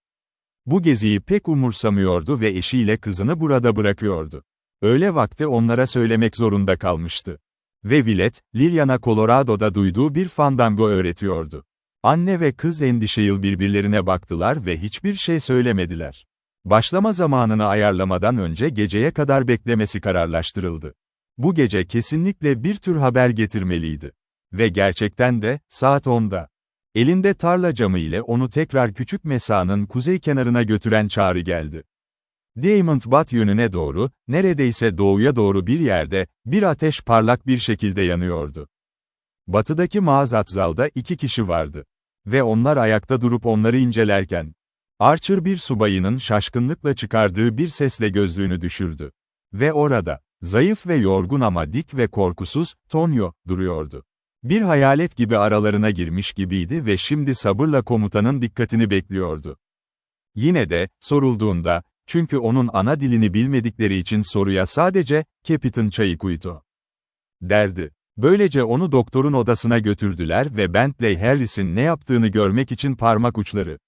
Bu geziyi pek umursamıyordu ve eşiyle kızını burada bırakıyordu. Öğle vakti onlara söylemek zorunda kalmıştı. Ve Willett, Lillian'a Colorado'da duyduğu bir fandango öğretiyordu. Anne ve kız endişeyle birbirlerine baktılar ve hiçbir şey söylemediler. Başlama zamanını ayarlamadan önce geceye kadar beklemesi kararlaştırıldı. Bu gece kesinlikle bir tür haber getirmeliydi. Ve gerçekten de, saat 10'da. Elinde tarla camı ile onu tekrar küçük mesanın kuzey kenarına götüren çağrı geldi. Diamond Butte yönüne doğru, neredeyse doğuya doğru bir yerde, bir ateş parlak bir şekilde yanıyordu. Batıdaki Maazatzal'da 2 kişi vardı. Ve onlar ayakta durup onları incelerken, Archer bir subayının şaşkınlıkla çıkardığı bir sesle gözlüğünü düşürdü. Ve orada, zayıf ve yorgun ama dik ve korkusuz, Tonio, duruyordu. Bir hayalet gibi aralarına girmiş gibiydi ve şimdi sabırla komutanın dikkatini bekliyordu. Yine de, sorulduğunda, Çünkü onun ana dilini bilmedikleri için soruya sadece, "Captain Çayikuito" derdi. Böylece onu doktorun odasına götürdüler ve Bentley Harris'in ne yaptığını görmek için parmak uçları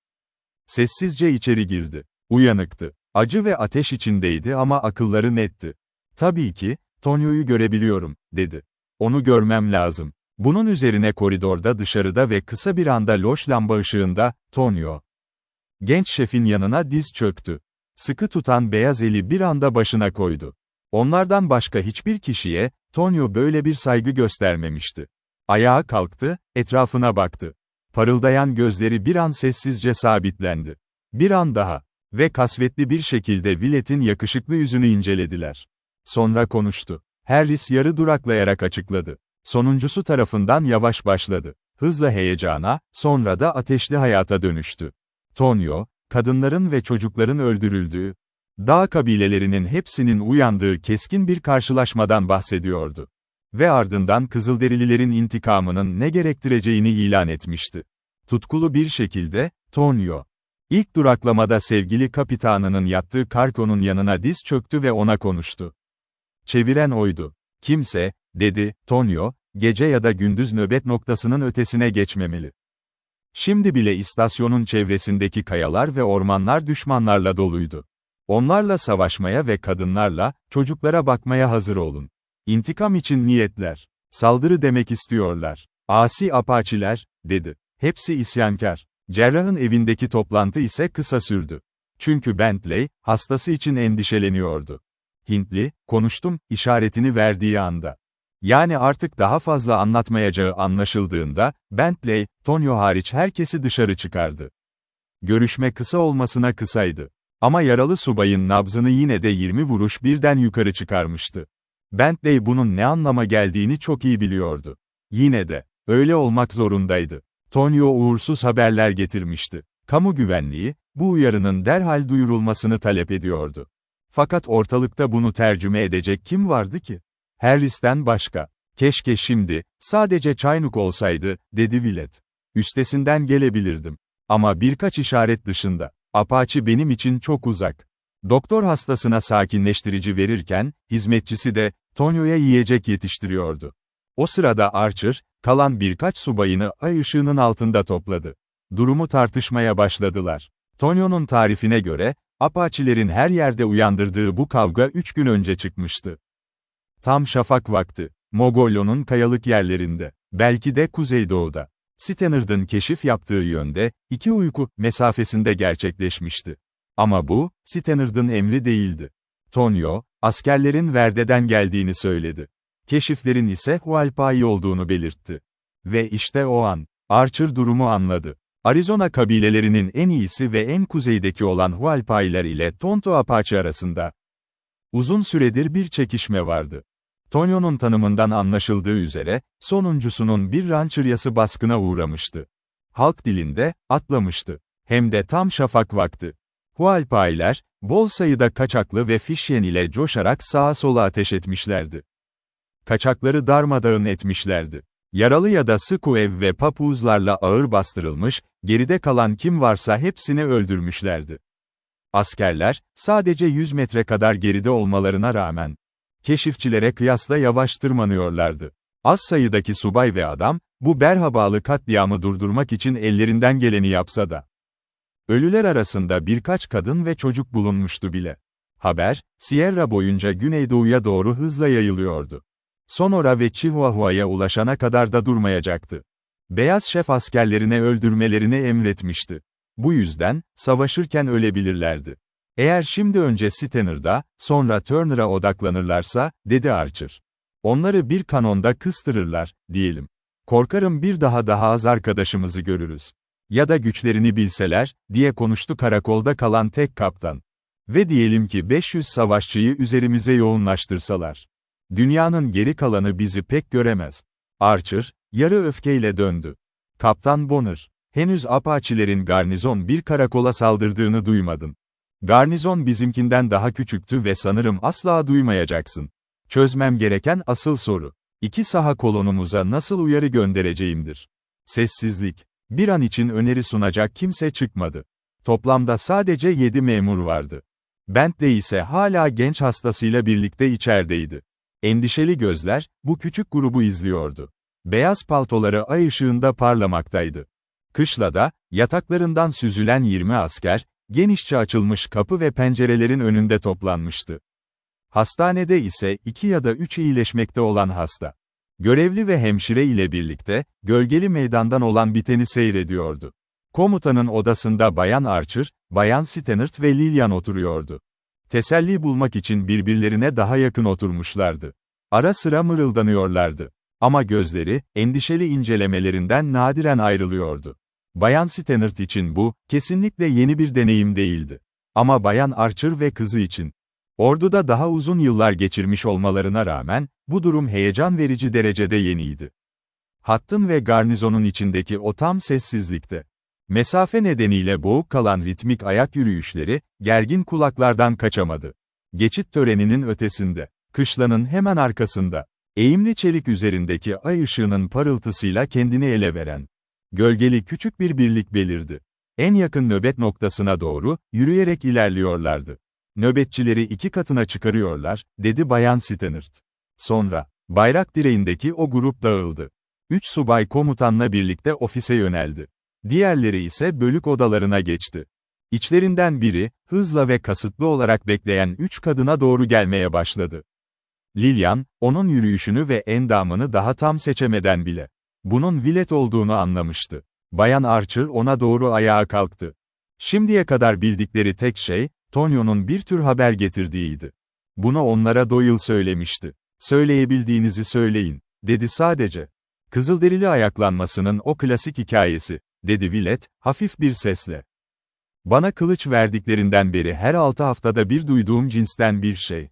sessizce içeri girdi. Uyanıktı. Acı ve ateş içindeydi ama akılları netti. "Tabii ki, Tonyo'yu görebiliyorum," dedi. "Onu görmem lazım." Bunun üzerine koridorda dışarıda ve kısa bir anda loş lamba ışığında, Tonyo, genç şefin yanına diz çöktü. Sıkı tutan beyaz eli bir anda başına koydu. Onlardan başka hiçbir kişiye, Tonyo böyle bir saygı göstermemişti. Ayağa kalktı, etrafına baktı. Parıldayan gözleri bir an sessizce sabitlendi. Bir an daha. Ve kasvetli bir şekilde Willett'in yakışıklı yüzünü incelediler. Sonra konuştu. Harris yarı duraklayarak açıkladı. Sonuncusu tarafından yavaş başladı. Hızla heyecana, sonra da ateşli hayata dönüştü. Tonyo, kadınların ve çocukların öldürüldüğü, dağ kabilelerinin hepsinin uyandığı keskin bir karşılaşmadan bahsediyordu. Ve ardından Kızılderililerin intikamının ne gerektireceğini ilan etmişti. Tutkulu bir şekilde, Tonyo, ilk duraklamada sevgili kapitanının yattığı karkonun yanına diz çöktü ve ona konuştu. "Çeviren oydu. Kimse," dedi, Tonyo, "gece ya da gündüz nöbet noktasının ötesine geçmemeli. Şimdi bile istasyonun çevresindeki kayalar ve ormanlar düşmanlarla doluydu. Onlarla savaşmaya ve kadınlarla, çocuklara bakmaya hazır olun. İntikam için niyetler. Saldırı demek istiyorlar. Asi Apaçiler," dedi. "Hepsi isyankar." Cerrahın evindeki toplantı ise kısa sürdü. Çünkü Bentley, hastası için endişeleniyordu. Hintli, "Konuştum," işaretini verdiği anda. Yani artık daha fazla anlatmayacağı anlaşıldığında, Bentley, Tonyo hariç herkesi dışarı çıkardı. Görüşme kısa olmasına kısaydı. Ama yaralı subayın nabzını yine de 20 vuruş birden yukarı çıkarmıştı. Bentley bunun ne anlama geldiğini çok iyi biliyordu. Yine de, öyle olmak zorundaydı. Tonyo uğursuz haberler getirmişti. Kamu güvenliği, bu uyarının derhal duyurulmasını talep ediyordu. Fakat ortalıkta bunu tercüme edecek kim vardı ki? Harris'ten başka. "Keşke şimdi, sadece Çaynuk olsaydı," dedi Willett. "Üstesinden gelebilirdim. Ama birkaç işaret dışında, Apache benim için çok uzak." Doktor hastasına sakinleştirici verirken, hizmetçisi de, Tonyo'ya yiyecek yetiştiriyordu. O sırada Archer, kalan birkaç subayını ay ışığının altında topladı. Durumu tartışmaya başladılar. Tonyo'nun tarifine göre, Apache'lerin her yerde uyandırdığı bu kavga 3 gün önce çıkmıştı. Tam şafak vakti, Mogollon'un kayalık yerlerinde, belki de kuzeydoğuda, Stannard'ın keşif yaptığı yönde, 2 uyku mesafesinde gerçekleşmişti. Ama bu, Stannard'ın emri değildi. Tonyo, askerlerin Verde'den geldiğini söyledi. Keşiflerin ise Hualpai olduğunu belirtti. Ve işte o an, Archer durumu anladı. Arizona kabilelerinin en iyisi ve en kuzeydeki olan Hualpai'ler ile Tonto Apache arasında uzun süredir bir çekişme vardı. Tonyo'nun tanımından anlaşıldığı üzere, sonuncusunun bir rancheryası baskına uğramıştı. Halk dilinde, atlamıştı. Hem de tam şafak vakti. Hualpai'ler, bol sayıda kaçaklı ve fişyen ile coşarak sağa sola ateş etmişlerdi. Kaçakları darmadağın etmişlerdi. Yaralı ya da Skuev ve Papuzlarla ağır bastırılmış, geride kalan kim varsa hepsini öldürmüşlerdi. Askerler, sadece 100 metre kadar geride olmalarına rağmen, keşifçilere kıyasla yavaş tırmanıyorlardı. Az sayıdaki subay ve adam, bu berhabalı katliamı durdurmak için ellerinden geleni yapsa da, ölüler arasında birkaç kadın ve çocuk bulunmuştu bile. Haber, Sierra boyunca güneydoğuya doğru hızla yayılıyordu. Sonora ve Chihuahua'ya ulaşana kadar da durmayacaktı. Beyaz şef askerlerine öldürmelerini emretmişti. Bu yüzden, savaşırken ölebilirlerdi. "Eğer şimdi önce Stannard'a, sonra Turner'a odaklanırlarsa," dedi Archer. "Onları bir kanonda kıstırırlar, diyelim. Korkarım bir daha az arkadaşımızı görürüz. Ya da güçlerini bilseler," diye konuştu karakolda kalan tek kaptan. "Ve diyelim ki 500 savaşçıyı üzerimize yoğunlaştırsalar. Dünyanın geri kalanı bizi pek göremez." Archer, yarı öfkeyle döndü. "Kaptan Bonner, henüz Apache'lerin garnizon bir karakola saldırdığını duymadın. Garnizon bizimkinden daha küçüktü ve sanırım asla duymayacaksın. Çözmem gereken asıl soru, 2 saha kolonumuza nasıl uyarı göndereceğimdir." Sessizlik. Bir an için öneri sunacak kimse çıkmadı. Toplamda sadece 7 memur vardı. Bentley ise hala genç hastasıyla birlikte içerideydi. Endişeli gözler, bu küçük grubu izliyordu. Beyaz paltoları ay ışığında parlamaktaydı. Kışlada, yataklarından süzülen 20 asker, genişçe açılmış kapı ve pencerelerin önünde toplanmıştı. Hastanede ise 2 ya da 3 iyileşmekte olan hasta. Görevli ve hemşire ile birlikte, gölgeli meydandan olan biteni seyrediyordu. Komutanın odasında Bayan Archer, Bayan Stannard ve Lillian oturuyordu. Teselli bulmak için birbirlerine daha yakın oturmuşlardı. Ara sıra mırıldanıyorlardı. Ama gözleri, endişeli incelemelerinden nadiren ayrılıyordu. Bayan Stannard için bu, kesinlikle yeni bir deneyim değildi. Ama Bayan Archer ve kızı için. Orduda daha uzun yıllar geçirmiş olmalarına rağmen, bu durum heyecan verici derecede yeniydi. Hattın ve garnizonun içindeki o tam sessizlikte. Mesafe nedeniyle boğuk kalan ritmik ayak yürüyüşleri, gergin kulaklardan kaçamadı. Geçit töreninin ötesinde, kışlanın hemen arkasında, eğimli çelik üzerindeki ay ışığının parıltısıyla kendini ele veren, gölgeli küçük bir birlik belirdi. En yakın nöbet noktasına doğru, yürüyerek ilerliyorlardı. Nöbetçileri 2 katına çıkarıyorlar, dedi Bayan Stannard. Sonra, bayrak direğindeki o grup dağıldı. 3 subay komutanla birlikte ofise yöneldi. Diğerleri ise bölük odalarına geçti. İçlerinden biri, hızla ve kasıtlı olarak bekleyen 3 kadına doğru gelmeye başladı. Lillian, onun yürüyüşünü ve endamını daha tam seçemeden bile, bunun Villette olduğunu anlamıştı. Bayan Archer ona doğru ayağa kalktı. Şimdiye kadar bildikleri tek şey, Tonio'nun bir tür haber getirdiğiydi. Bunu onlara Doyle söylemişti. Söyleyebildiğinizi söyleyin, dedi sadece. Kızılderili ayaklanmasının o klasik hikayesi, dedi Villette, hafif bir sesle. Bana kılıç verdiklerinden beri her 6 haftada bir duyduğum cinsten bir şey.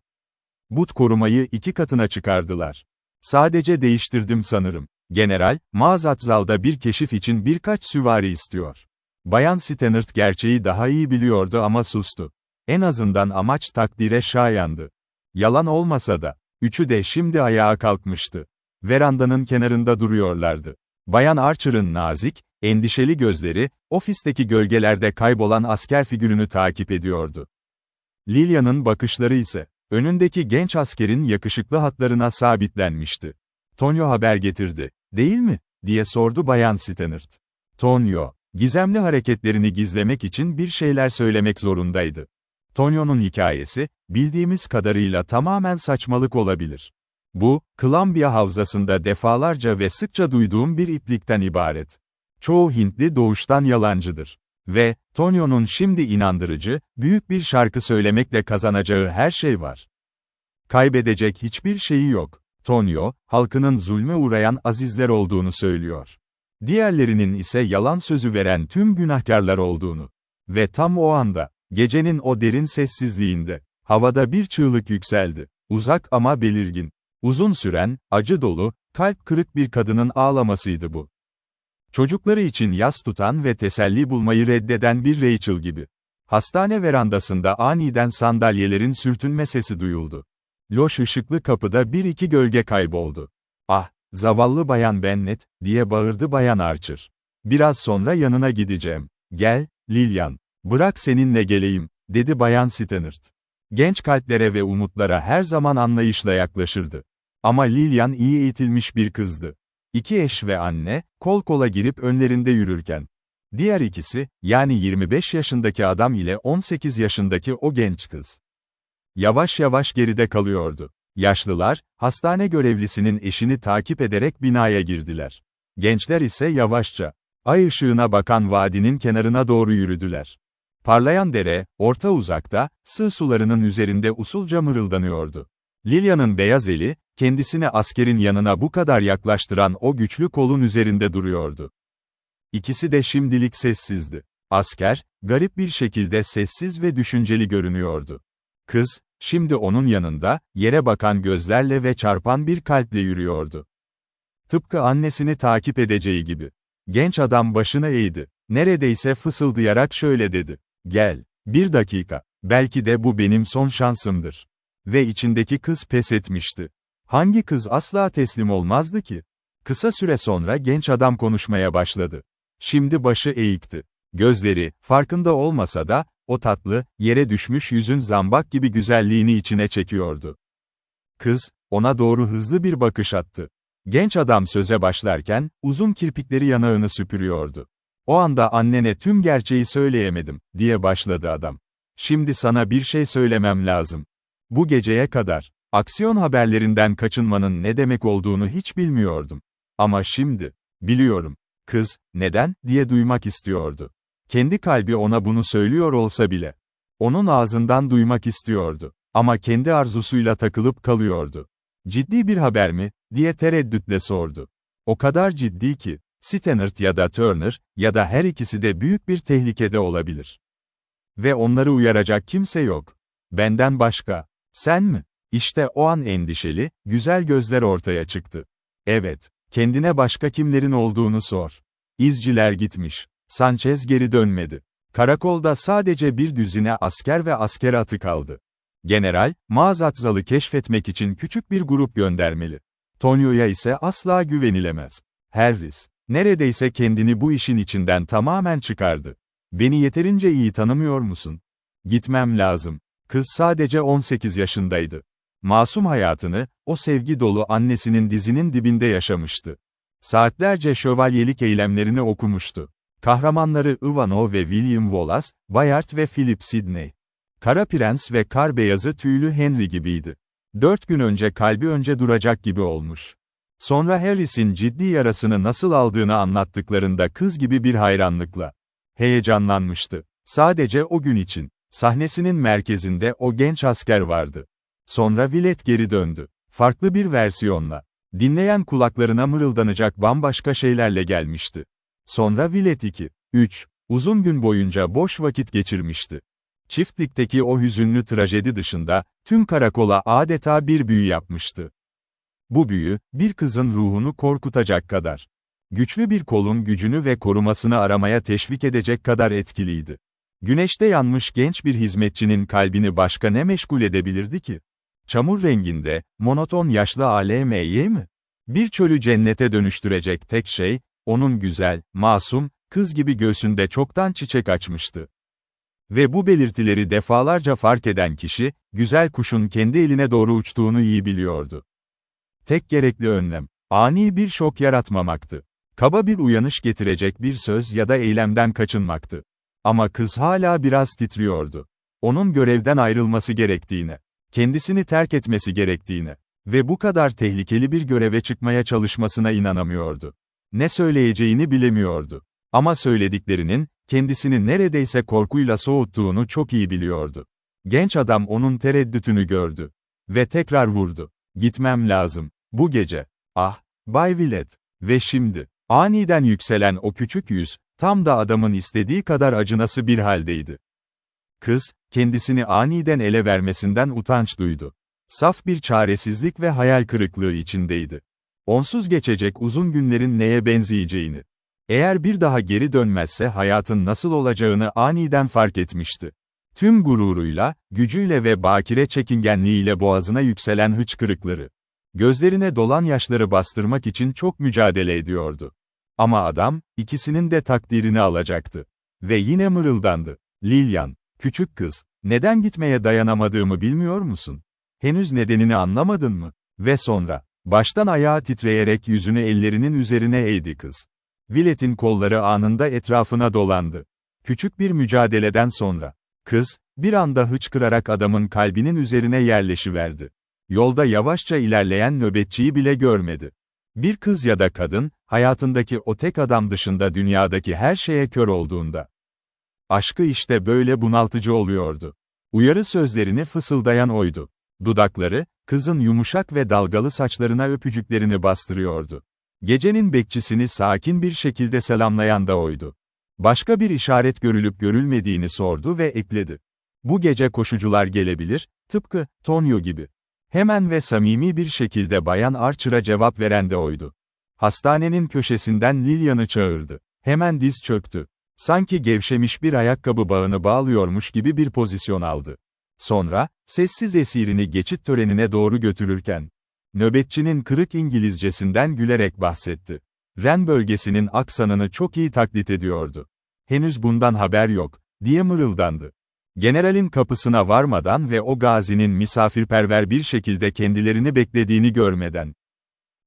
But korumayı 2 katına çıkardılar. Sadece değiştirdim sanırım. General, Maazatzal'da bir keşif için birkaç süvari istiyor. Bayan Stannard gerçeği daha iyi biliyordu ama sustu. En azından amaç takdire şayandı. Yalan olmasa da, üçü de şimdi ayağa kalkmıştı. Verandanın kenarında duruyorlardı. Bayan Archer'ın nazik, endişeli gözleri, ofisteki gölgelerde kaybolan asker figürünü takip ediyordu. Lillian'ın bakışları ise, önündeki genç askerin yakışıklı hatlarına sabitlenmişti. Tonio haber getirdi, değil mi, diye sordu Bayan Stannard. Tonio, gizemli hareketlerini gizlemek için bir şeyler söylemek zorundaydı. Tonio'nun hikayesi, bildiğimiz kadarıyla tamamen saçmalık olabilir. Bu, Columbia Havzası'nda defalarca ve sıkça duyduğum bir iplikten ibaret. Çoğu Hintli doğuştan yalancıdır. Ve, Tonio'nun şimdi inandırıcı, büyük bir şarkı söylemekle kazanacağı her şey var. Kaybedecek hiçbir şeyi yok. Tonio, halkının zulme uğrayan azizler olduğunu söylüyor. Diğerlerinin ise yalan sözü veren tüm günahkarlar olduğunu. Ve tam o anda, gecenin o derin sessizliğinde, havada bir çığlık yükseldi. Uzak ama belirgin. Uzun süren, acı dolu, kalp kırık bir kadının ağlamasıydı bu. Çocukları için yas tutan ve teselli bulmayı reddeden bir Rachel gibi. Hastane verandasında aniden sandalyelerin sürtünme sesi duyuldu. Loş ışıklı kapıda bir iki gölge kayboldu. "Ah, zavallı Bayan Bennet," diye bağırdı Bayan Archer. "Biraz sonra yanına gideceğim. Gel, Lillian. Bırak seninle geleyim," dedi Bayan Stannard. Genç kalplere ve umutlara her zaman anlayışla yaklaşırdı. Ama Lillian iyi eğitilmiş bir kızdı. 2 eş ve anne, kol kola girip önlerinde yürürken. Diğer ikisi, yani 25 yaşındaki adam ile 18 yaşındaki o genç kız. Yavaş yavaş geride kalıyordu. Yaşlılar, hastane görevlisinin eşini takip ederek binaya girdiler. Gençler ise yavaşça, ay ışığına bakan vadinin kenarına doğru yürüdüler. Parlayan dere, orta uzakta, sığ sularının üzerinde usulca mırıldanıyordu. Lillian'ın beyaz eli, kendisini askerin yanına bu kadar yaklaştıran o güçlü kolun üzerinde duruyordu. İkisi de şimdilik sessizdi. Asker, garip bir şekilde sessiz ve düşünceli görünüyordu. Kız, şimdi onun yanında, yere bakan gözlerle ve çarpan bir kalple yürüyordu. Tıpkı annesini takip edeceği gibi. Genç adam başını eğdi. Neredeyse fısıldayarak şöyle dedi. "Gel, 1 dakika, belki de bu benim son şansımdır." Ve içindeki kız pes etmişti. Hangi kız asla teslim olmazdı ki? Kısa süre sonra genç adam konuşmaya başladı. Şimdi başı eğikti. Gözleri, farkında olmasa da, O tatlı, yere düşmüş yüzün zambak gibi güzelliğini içine çekiyordu. Kız, ona doğru hızlı bir bakış attı. Genç adam söze başlarken, uzun kirpikleri yanağını süpürüyordu. O anda annene tüm gerçeği söyleyemedim, diye başladı adam. Şimdi sana bir şey söylemem lazım. Bu geceye kadar, aksiyon haberlerinden kaçınmanın ne demek olduğunu hiç bilmiyordum. Ama şimdi, biliyorum. Kız, neden, diye duymak istiyordu. Kendi kalbi ona bunu söylüyor olsa bile. Onun ağzından duymak istiyordu. Ama kendi arzusuyla takılıp kalıyordu. Ciddi bir haber mi, diye tereddütle sordu. O kadar ciddi ki, Stannard ya da Turner, ya da her ikisi de büyük bir tehlikede olabilir. Ve onları uyaracak kimse yok. Benden başka. Sen mi? İşte o an endişeli, güzel gözler ortaya çıktı. Evet, kendine başka kimlerin olduğunu sor. İzciler gitmiş. Sanchez geri dönmedi. Karakolda sadece bir düzine asker ve asker atı kaldı. General, Maazatzal'ı keşfetmek için küçük bir grup göndermeli. Tonio'ya ise asla güvenilemez. Harris, neredeyse kendini bu işin içinden tamamen çıkardı. Beni yeterince iyi tanımıyor musun? Gitmem lazım. Kız sadece 18 yaşındaydı. Masum hayatını, o sevgi dolu annesinin dizinin dibinde yaşamıştı. Saatlerce şövalyelik eylemlerini okumuştu. Kahramanları Ivanov ve William Wallace, Bayard ve Philip Sidney. Kara Prens ve Kar Beyazı tüylü Henry gibiydi. 4 gün önce kalbi önce duracak gibi olmuş. Sonra Harris'in ciddi yarasını nasıl aldığını anlattıklarında kız gibi bir hayranlıkla heyecanlanmıştı. Sadece o gün için. Sahnesinin merkezinde o genç asker vardı. Sonra Willett geri döndü. Farklı bir versiyonla. Dinleyen kulaklarına mırıldanacak bambaşka şeylerle gelmişti. Sonra Willett 2, 3, uzun gün boyunca boş vakit geçirmişti. Çiftlikteki o hüzünlü trajedi dışında, tüm karakola adeta bir büyü yapmıştı. Bu büyü, bir kızın ruhunu korkutacak kadar. Güçlü bir kolun gücünü ve korumasını aramaya teşvik edecek kadar etkiliydi. Güneşte yanmış genç bir hizmetçinin kalbini başka ne meşgul edebilirdi ki? Çamur renginde, monoton yaşlı ALM'ye mi? Bir çölü cennete dönüştürecek tek şey, onun güzel, masum, kız gibi göğsünde çoktan çiçek açmıştı. Ve bu belirtileri defalarca fark eden kişi, güzel kuşun kendi eline doğru uçtuğunu iyi biliyordu. Tek gerekli önlem, ani bir şok yaratmamaktı. Kaba bir uyanış getirecek bir söz ya da eylemden kaçınmaktı. Ama kız hala biraz titriyordu. Onun görevden ayrılması gerektiğine, kendisini terk etmesi gerektiğine ve bu kadar tehlikeli bir göreve çıkmaya çalışmasına inanamıyordu. Ne söyleyeceğini bilemiyordu. Ama söylediklerinin, kendisini neredeyse korkuyla soğuttuğunu çok iyi biliyordu. Genç adam onun tereddütünü gördü. Ve tekrar vurdu. Gitmem lazım. Bu gece. Ah, Bay Willett. Ve şimdi, aniden yükselen o küçük yüz, tam da adamın istediği kadar acınası bir haldeydi. Kız, kendisini aniden ele vermesinden utanç duydu. Saf bir çaresizlik ve hayal kırıklığı içindeydi. Onsuz geçecek uzun günlerin neye benzeyeceğini, eğer bir daha geri dönmezse hayatın nasıl olacağını aniden fark etmişti. Tüm gururuyla, gücüyle ve bakire çekingenliğiyle boğazına yükselen hıçkırıkları, gözlerine dolan yaşları bastırmak için çok mücadele ediyordu. Ama adam, ikisinin de takdirini alacaktı. Ve yine mırıldandı. Lillian, küçük kız, neden gitmeye dayanamadığımı bilmiyor musun? Henüz nedenini anlamadın mı? Ve sonra, baştan ayağa titreyerek yüzünü ellerinin üzerine eğdi kız. Willett'in kolları anında etrafına dolandı. Küçük bir mücadeleden sonra, kız, bir anda hıçkırarak adamın kalbinin üzerine yerleşiverdi. Yolda yavaşça ilerleyen nöbetçiyi bile görmedi. Bir kız ya da kadın, hayatındaki o tek adam dışında dünyadaki her şeye kör olduğunda, aşkı işte böyle bunaltıcı oluyordu. Uyarı sözlerini fısıldayan oydu. Dudakları, kızın yumuşak ve dalgalı saçlarına öpücüklerini bastırıyordu. Gecenin bekçisini sakin bir şekilde selamlayan da oydu. Başka bir işaret görülüp görülmediğini sordu ve ekledi. Bu gece koşucular gelebilir, tıpkı Tonio gibi. Hemen ve samimi bir şekilde Bayan Archer'a cevap veren de oydu. Hastanenin köşesinden Lillian'ı çağırdı. Hemen diz çöktü. Sanki gevşemiş bir ayakkabı bağını bağlıyormuş gibi bir pozisyon aldı. Sonra, sessiz esirini geçit törenine doğru götürürken, nöbetçinin kırık İngilizcesinden gülerek bahsetti. Ren bölgesinin aksanını çok iyi taklit ediyordu. Henüz bundan haber yok, diye mırıldandı. Generalin kapısına varmadan ve o gazinin misafirperver bir şekilde kendilerini beklediğini görmeden.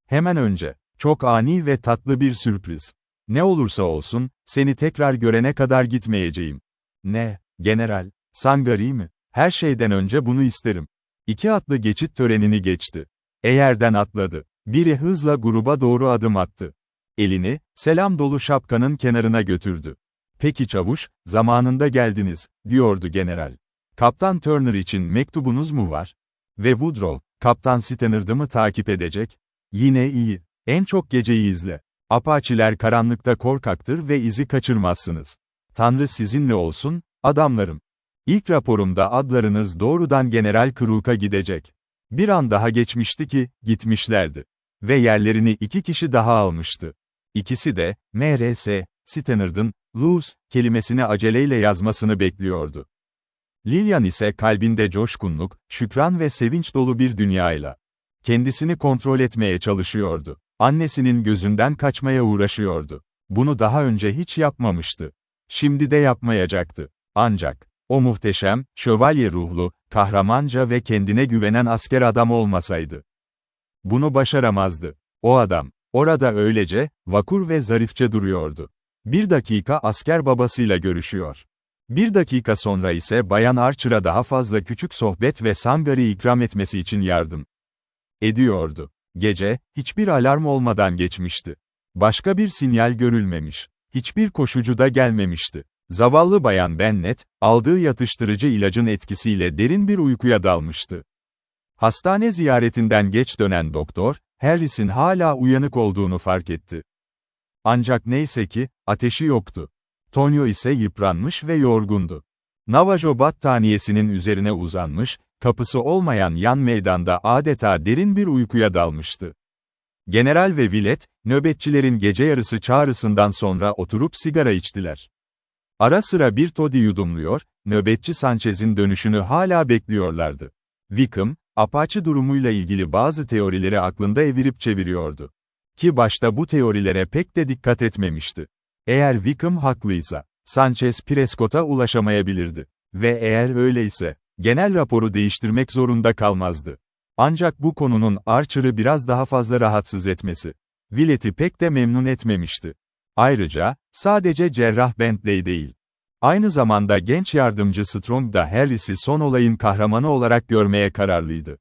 Hemen önce, çok ani ve tatlı bir sürpriz. Ne olursa olsun, seni tekrar görene kadar gitmeyeceğim. Ne, general, Sangari mi? Her şeyden önce bunu isterim. 2 atlı geçit törenini geçti. Eğerden atladı. Biri hızla gruba doğru adım attı. Elini, selam dolu şapkanın kenarına götürdü. Peki çavuş, zamanında geldiniz, diyordu general. Kaptan Turner için mektubunuz mu var? Ve Woodrow, Kaptan Stannard'ı mı takip edecek? Yine iyi. En çok geceyi izle. Apaçiler karanlıkta korkaktır ve izi kaçırmazsınız. Tanrı sizinle olsun, adamlarım. İlk raporumda adlarınız doğrudan General Crook'a gidecek. Bir an daha geçmişti ki, gitmişlerdi. Ve yerlerini 2 kişi daha almıştı. İkisi de, M.R.S. Stannard'ın, lose, kelimesini aceleyle yazmasını bekliyordu. Lillian ise kalbinde coşkunluk, şükran ve sevinç dolu bir dünyayla. Kendisini kontrol etmeye çalışıyordu. Annesinin gözünden kaçmaya uğraşıyordu. Bunu daha önce hiç yapmamıştı. Şimdi de yapmayacaktı. Ancak, o muhteşem, şövalye ruhlu, kahramanca ve kendine güvenen asker adam olmasaydı. Bunu başaramazdı. O adam, orada öylece, vakur ve zarifçe duruyordu. 1 dakika asker babasıyla görüşüyor. 1 dakika sonra ise Bayan Archer'a daha fazla küçük sohbet ve Sangari ikram etmesi için yardım ediyordu. Gece, hiçbir alarm olmadan geçmişti. Başka bir sinyal görülmemiş. Hiçbir koşucu da gelmemişti. Zavallı Bayan Bennet, aldığı yatıştırıcı ilacın etkisiyle derin bir uykuya dalmıştı. Hastane ziyaretinden geç dönen doktor, Harris'in hala uyanık olduğunu fark etti. Ancak neyse ki, ateşi yoktu. Tonio ise yıpranmış ve yorgundu. Navajo battaniyesinin üzerine uzanmış, kapısı olmayan yan meydanda adeta derin bir uykuya dalmıştı. General ve Willett, nöbetçilerin gece yarısı çağrısından sonra oturup sigara içtiler. Ara sıra bir toddy yudumluyor, nöbetçi Sanchez'in dönüşünü hala bekliyorlardı. Wickham, Apache durumuyla ilgili bazı teorileri aklında evirip çeviriyordu. Ki başta bu teorilere pek de dikkat etmemişti. Eğer Wickham haklıysa, Sanchez Prescott'a ulaşamayabilirdi. Ve eğer öyleyse, genel raporu değiştirmek zorunda kalmazdı. Ancak bu konunun Archer'ı biraz daha fazla rahatsız etmesi, Willett'i pek de memnun etmemişti. Ayrıca, sadece cerrah Bentley değil. Aynı zamanda genç yardımcı Strong da Harris'i son olayın kahramanı olarak görmeye kararlıydı.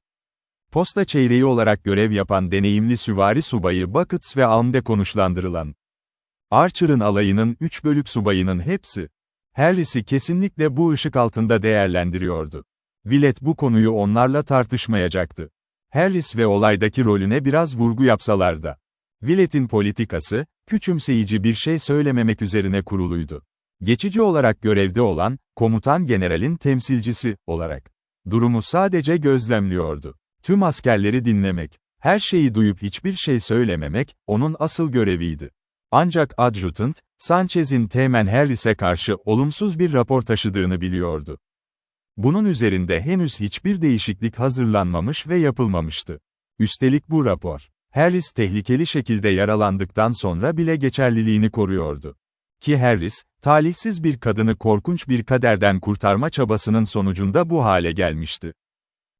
Posta çeyreği olarak görev yapan deneyimli süvari subayı Buckets ve Alm'de konuşlandırılan Archer'ın alayının 3 bölük subayının hepsi, Harris'i kesinlikle bu ışık altında değerlendiriyordu. Willett bu konuyu onlarla tartışmayacaktı. Harris ve olaydaki rolüne biraz vurgu yapsalar da. Willett'in politikası, küçümseyici bir şey söylememek üzerine kuruluydu. Geçici olarak görevde olan, komutan generalin temsilcisi olarak. Durumu sadece gözlemliyordu. Tüm askerleri dinlemek, her şeyi duyup hiçbir şey söylememek, onun asıl göreviydi. Ancak adjutant, Sanchez'in Teğmen Harris'e karşı olumsuz bir rapor taşıdığını biliyordu. Bunun üzerinde henüz hiçbir değişiklik hazırlanmamış ve yapılmamıştı. Üstelik bu rapor, Harris tehlikeli şekilde yaralandıktan sonra bile geçerliliğini koruyordu. Ki Harris, talihsiz bir kadını korkunç bir kaderden kurtarma çabasının sonucunda bu hale gelmişti.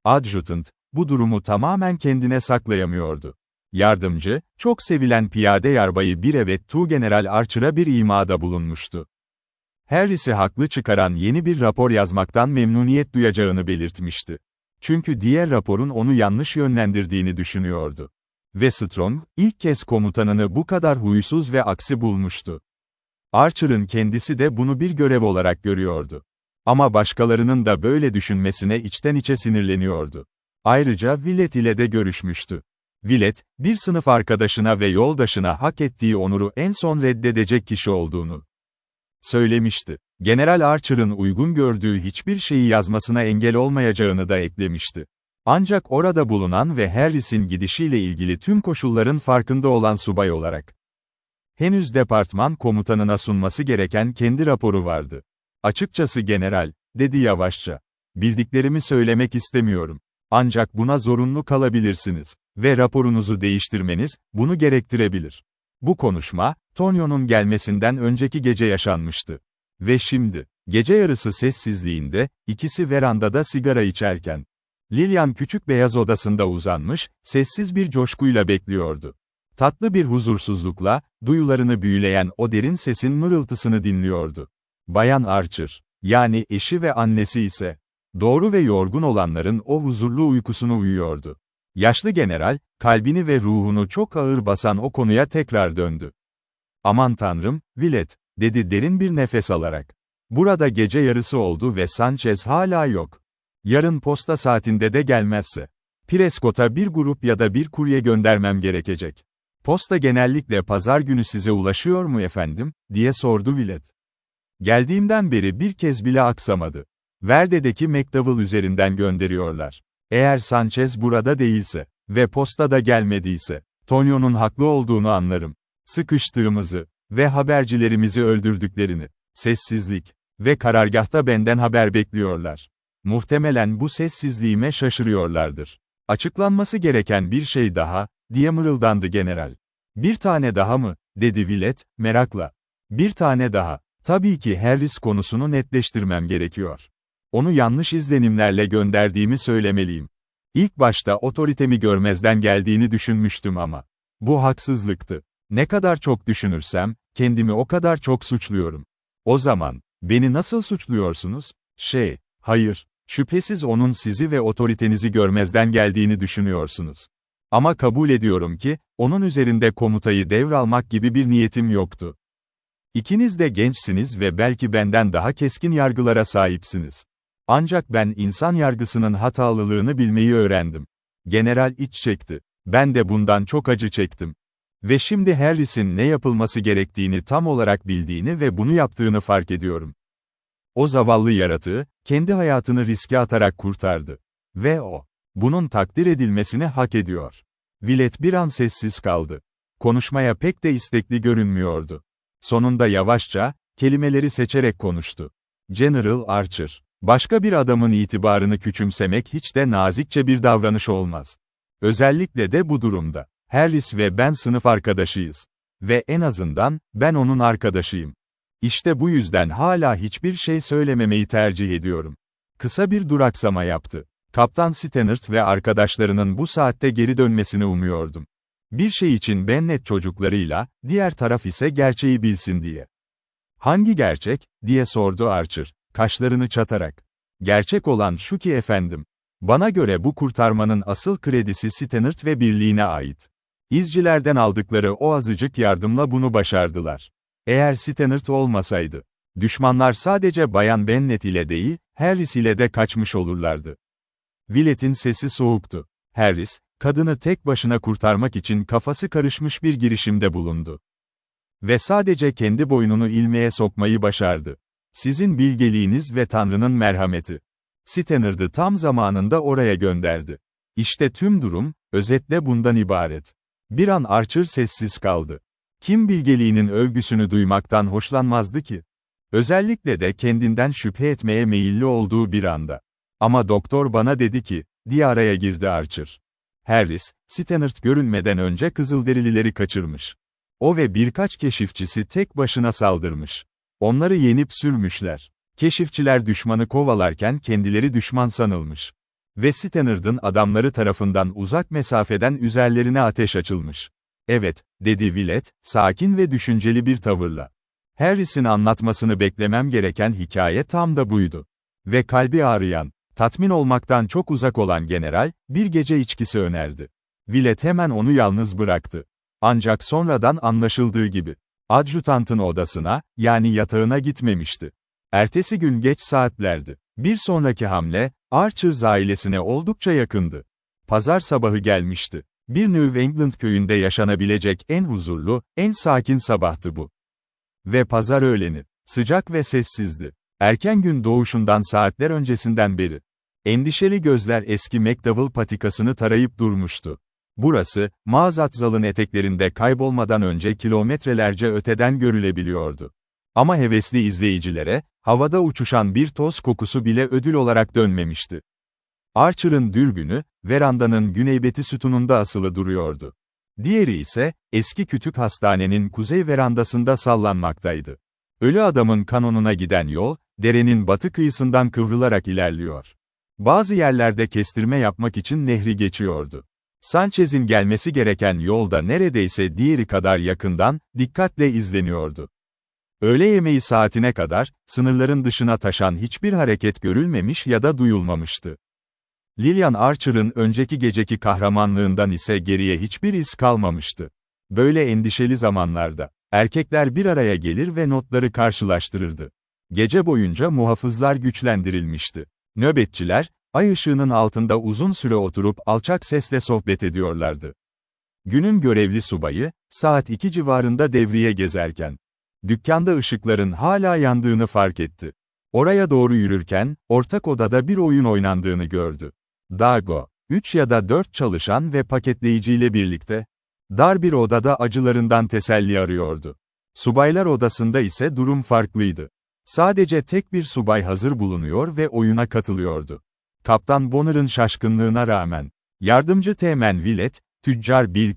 Adjutant, bu durumu tamamen kendine saklayamıyordu. Yardımcı, çok sevilen piyade yarbayı bir evet Tuğgeneral Archer'a bir imada bulunmuştu. Harris'i haklı çıkaran yeni bir rapor yazmaktan memnuniyet duyacağını belirtmişti. Çünkü diğer raporun onu yanlış yönlendirdiğini düşünüyordu. Ve Strong, ilk kez komutanını bu kadar huysuz ve aksi bulmuştu. Archer'ın kendisi de bunu bir görev olarak görüyordu. Ama başkalarının da böyle düşünmesine içten içe sinirleniyordu. Ayrıca Willett ile de görüşmüştü. Willett, bir sınıf arkadaşına ve yoldaşına hak ettiği onuru en son reddedecek kişi olduğunu söylemişti. General Archer'ın uygun gördüğü hiçbir şeyi yazmasına engel olmayacağını da eklemişti. Ancak orada bulunan ve Harris'in gidişiyle ilgili tüm koşulların farkında olan subay olarak, henüz departman komutanına sunması gereken kendi raporu vardı. Açıkçası general, dedi yavaşça. Bildiklerimi söylemek istemiyorum. Ancak buna zorunlu kalabilirsiniz. Ve raporunuzu değiştirmeniz, bunu gerektirebilir. Bu konuşma, Tonio'nun gelmesinden önceki gece yaşanmıştı. Ve şimdi, Gece yarısı sessizliğinde, ikisi verandada sigara içerken. Lillian küçük beyaz odasında uzanmış, sessiz bir coşkuyla bekliyordu. Tatlı bir huzursuzlukla, duyularını büyüleyen o derin sesin mırıltısını dinliyordu. Bayan Archer, yani eşi ve annesi ise, doğru ve yorgun olanların o huzurlu uykusunu uyuyordu. Yaşlı general, kalbini ve ruhunu çok ağır basan o konuya tekrar döndü. "Aman Tanrım, Willett," dedi derin bir nefes alarak. "Burada gece yarısı oldu ve Sanchez hala yok. Yarın posta saatinde de gelmezse, Prescott'a bir grup ya da bir kurye göndermem gerekecek." "Posta genellikle pazar günü size ulaşıyor mu efendim?" diye sordu Willett. "Geldiğimden beri bir kez bile aksamadı. Verde'deki McDowell üzerinden gönderiyorlar. Eğer Sanchez burada değilse ve posta da gelmediyse, Tonio'nun haklı olduğunu anlarım. Sıkıştığımızı ve habercilerimizi öldürdüklerini, sessizlik ve karargahta benden haber bekliyorlar. Muhtemelen bu sessizliğime şaşırıyorlardır. Açıklanması gereken bir şey daha, diye mırıldandı general. "Bir tane daha mı?" dedi Willett, merakla. "Bir tane daha. Tabii ki Harris konusunu netleştirmem gerekiyor. Onu yanlış izlenimlerle gönderdiğimi söylemeliyim. İlk başta otoritemi görmezden geldiğini düşünmüştüm ama bu haksızlıktı. Ne kadar çok düşünürsem, kendimi o kadar çok suçluyorum." "O zaman, beni nasıl suçluyorsunuz?" Hayır, şüphesiz onun sizi ve otoritenizi görmezden geldiğini düşünüyorsunuz. Ama kabul ediyorum ki, onun üzerinde komutayı devralmak gibi bir niyetim yoktu. İkiniz de gençsiniz ve belki benden daha keskin yargılara sahipsiniz. Ancak ben insan yargısının hatalılığını bilmeyi öğrendim. General iç çekti. Ben de bundan çok acı çektim. Ve şimdi Harris'in ne yapılması gerektiğini tam olarak bildiğini ve bunu yaptığını fark ediyorum. O zavallı yaratığı, kendi hayatını riske atarak kurtardı. Ve o, bunun takdir edilmesini hak ediyor. Willett bir an sessiz kaldı. Konuşmaya pek de istekli görünmüyordu. Sonunda yavaşça, kelimeleri seçerek konuştu. "General Archer, başka bir adamın itibarını küçümsemek hiç de nazikçe bir davranış olmaz. Özellikle de bu durumda. Harris ve ben sınıf arkadaşıyız. Ve en azından, ben onun arkadaşıyım. İşte bu yüzden hala hiçbir şey söylememeyi tercih ediyorum." Kısa bir duraksama yaptı. "Kaptan Stannard ve arkadaşlarının bu saatte geri dönmesini umuyordum. Bir şey için Bennet çocuklarıyla, diğer taraf ise gerçeği bilsin diye." "Hangi gerçek?" diye sordu Archer, kaşlarını çatarak. "Gerçek olan şu ki efendim. Bana göre bu kurtarmanın asıl kredisi Stannard ve birliğine ait. İzcilerden aldıkları o azıcık yardımla bunu başardılar. Eğer Stannard olmasaydı, düşmanlar sadece Bayan Bennet ile değil, Harris ile de kaçmış olurlardı." Willett'in sesi soğuktu. Harris, kadını tek başına kurtarmak için kafası karışmış bir girişimde bulundu. Ve sadece kendi boynunu ilmeğe sokmayı başardı. "Sizin bilgeliğiniz ve Tanrı'nın merhameti. Stannard'ı tam zamanında oraya gönderdi. İşte tüm durum, özetle bundan ibaret." Bir an Archer sessiz kaldı. Kim bilgeliğinin övgüsünü duymaktan hoşlanmazdı ki? Özellikle de kendinden şüphe etmeye meyilli olduğu bir anda. "Ama doktor bana dedi ki," diye araya girdi Archer. "Harris, Stannard görünmeden önce Kızılderilileri kaçırmış. O ve birkaç keşifçisi tek başına saldırmış. Onları yenip sürmüşler. Keşifçiler düşmanı kovalarken kendileri düşman sanılmış. Ve Stannard'ın adamları tarafından uzak mesafeden üzerlerine ateş açılmış." "Evet," dedi Willett, sakin ve düşünceli bir tavırla. "Harris'in anlatmasını beklemem gereken hikaye tam da buydu." Ve kalbi ağrıyan, tatmin olmaktan çok uzak olan general, bir gece içkisi önerdi. Willett hemen onu yalnız bıraktı. Ancak sonradan anlaşıldığı gibi, adjutantın odasına, yani yatağına gitmemişti. Ertesi gün geç saatlerdi. Bir sonraki hamle, Archer ailesine oldukça yakındı. Pazar sabahı gelmişti. Bir New England köyünde yaşanabilecek en huzurlu, en sakin sabahtı bu. Ve pazar öğleni, sıcak ve sessizdi. Erken gün doğuşundan saatler öncesinden beri. Endişeli gözler eski McDowell patikasını tarayıp durmuştu. Burası, Maazatzal'ın eteklerinde kaybolmadan önce kilometrelerce öteden görülebiliyordu. Ama hevesli izleyicilere, havada uçuşan bir toz kokusu bile ödül olarak dönmemişti. Archer'ın dürbünü, verandanın güneybeti sütununda asılı duruyordu. Diğeri ise, eski kütük hastanenin kuzey verandasında sallanmaktaydı. Ölü adamın kanonuna giden yol, derenin batı kıyısından kıvrılarak ilerliyor. Bazı yerlerde kestirme yapmak için nehri geçiyordu. Sanchez'in gelmesi gereken yolda neredeyse diğeri kadar yakından, dikkatle izleniyordu. Öğle yemeği saatine kadar, sınırların dışına taşan hiçbir hareket görülmemiş ya da duyulmamıştı. Lillian Archer'ın önceki geceki kahramanlığından ise geriye hiçbir iz kalmamıştı. Böyle endişeli zamanlarda, erkekler bir araya gelir ve notları karşılaştırırdı. Gece boyunca muhafızlar güçlendirilmişti. Nöbetçiler, ay ışığının altında uzun süre oturup alçak sesle sohbet ediyorlardı. Günün görevli subayı, saat 2 civarında devriye gezerken, dükkanda ışıkların hala yandığını fark etti. Oraya doğru yürürken, ortak odada bir oyun oynandığını gördü. Dago, 3 ya da 4 çalışan ve paketleyiciyle birlikte, dar bir odada acılarından teselli arıyordu. Subaylar odasında ise durum farklıydı. Sadece tek bir subay hazır bulunuyor ve oyuna katılıyordu. Kaptan Bonner'ın şaşkınlığına rağmen, yardımcı teğmen Willett, tüccar Bill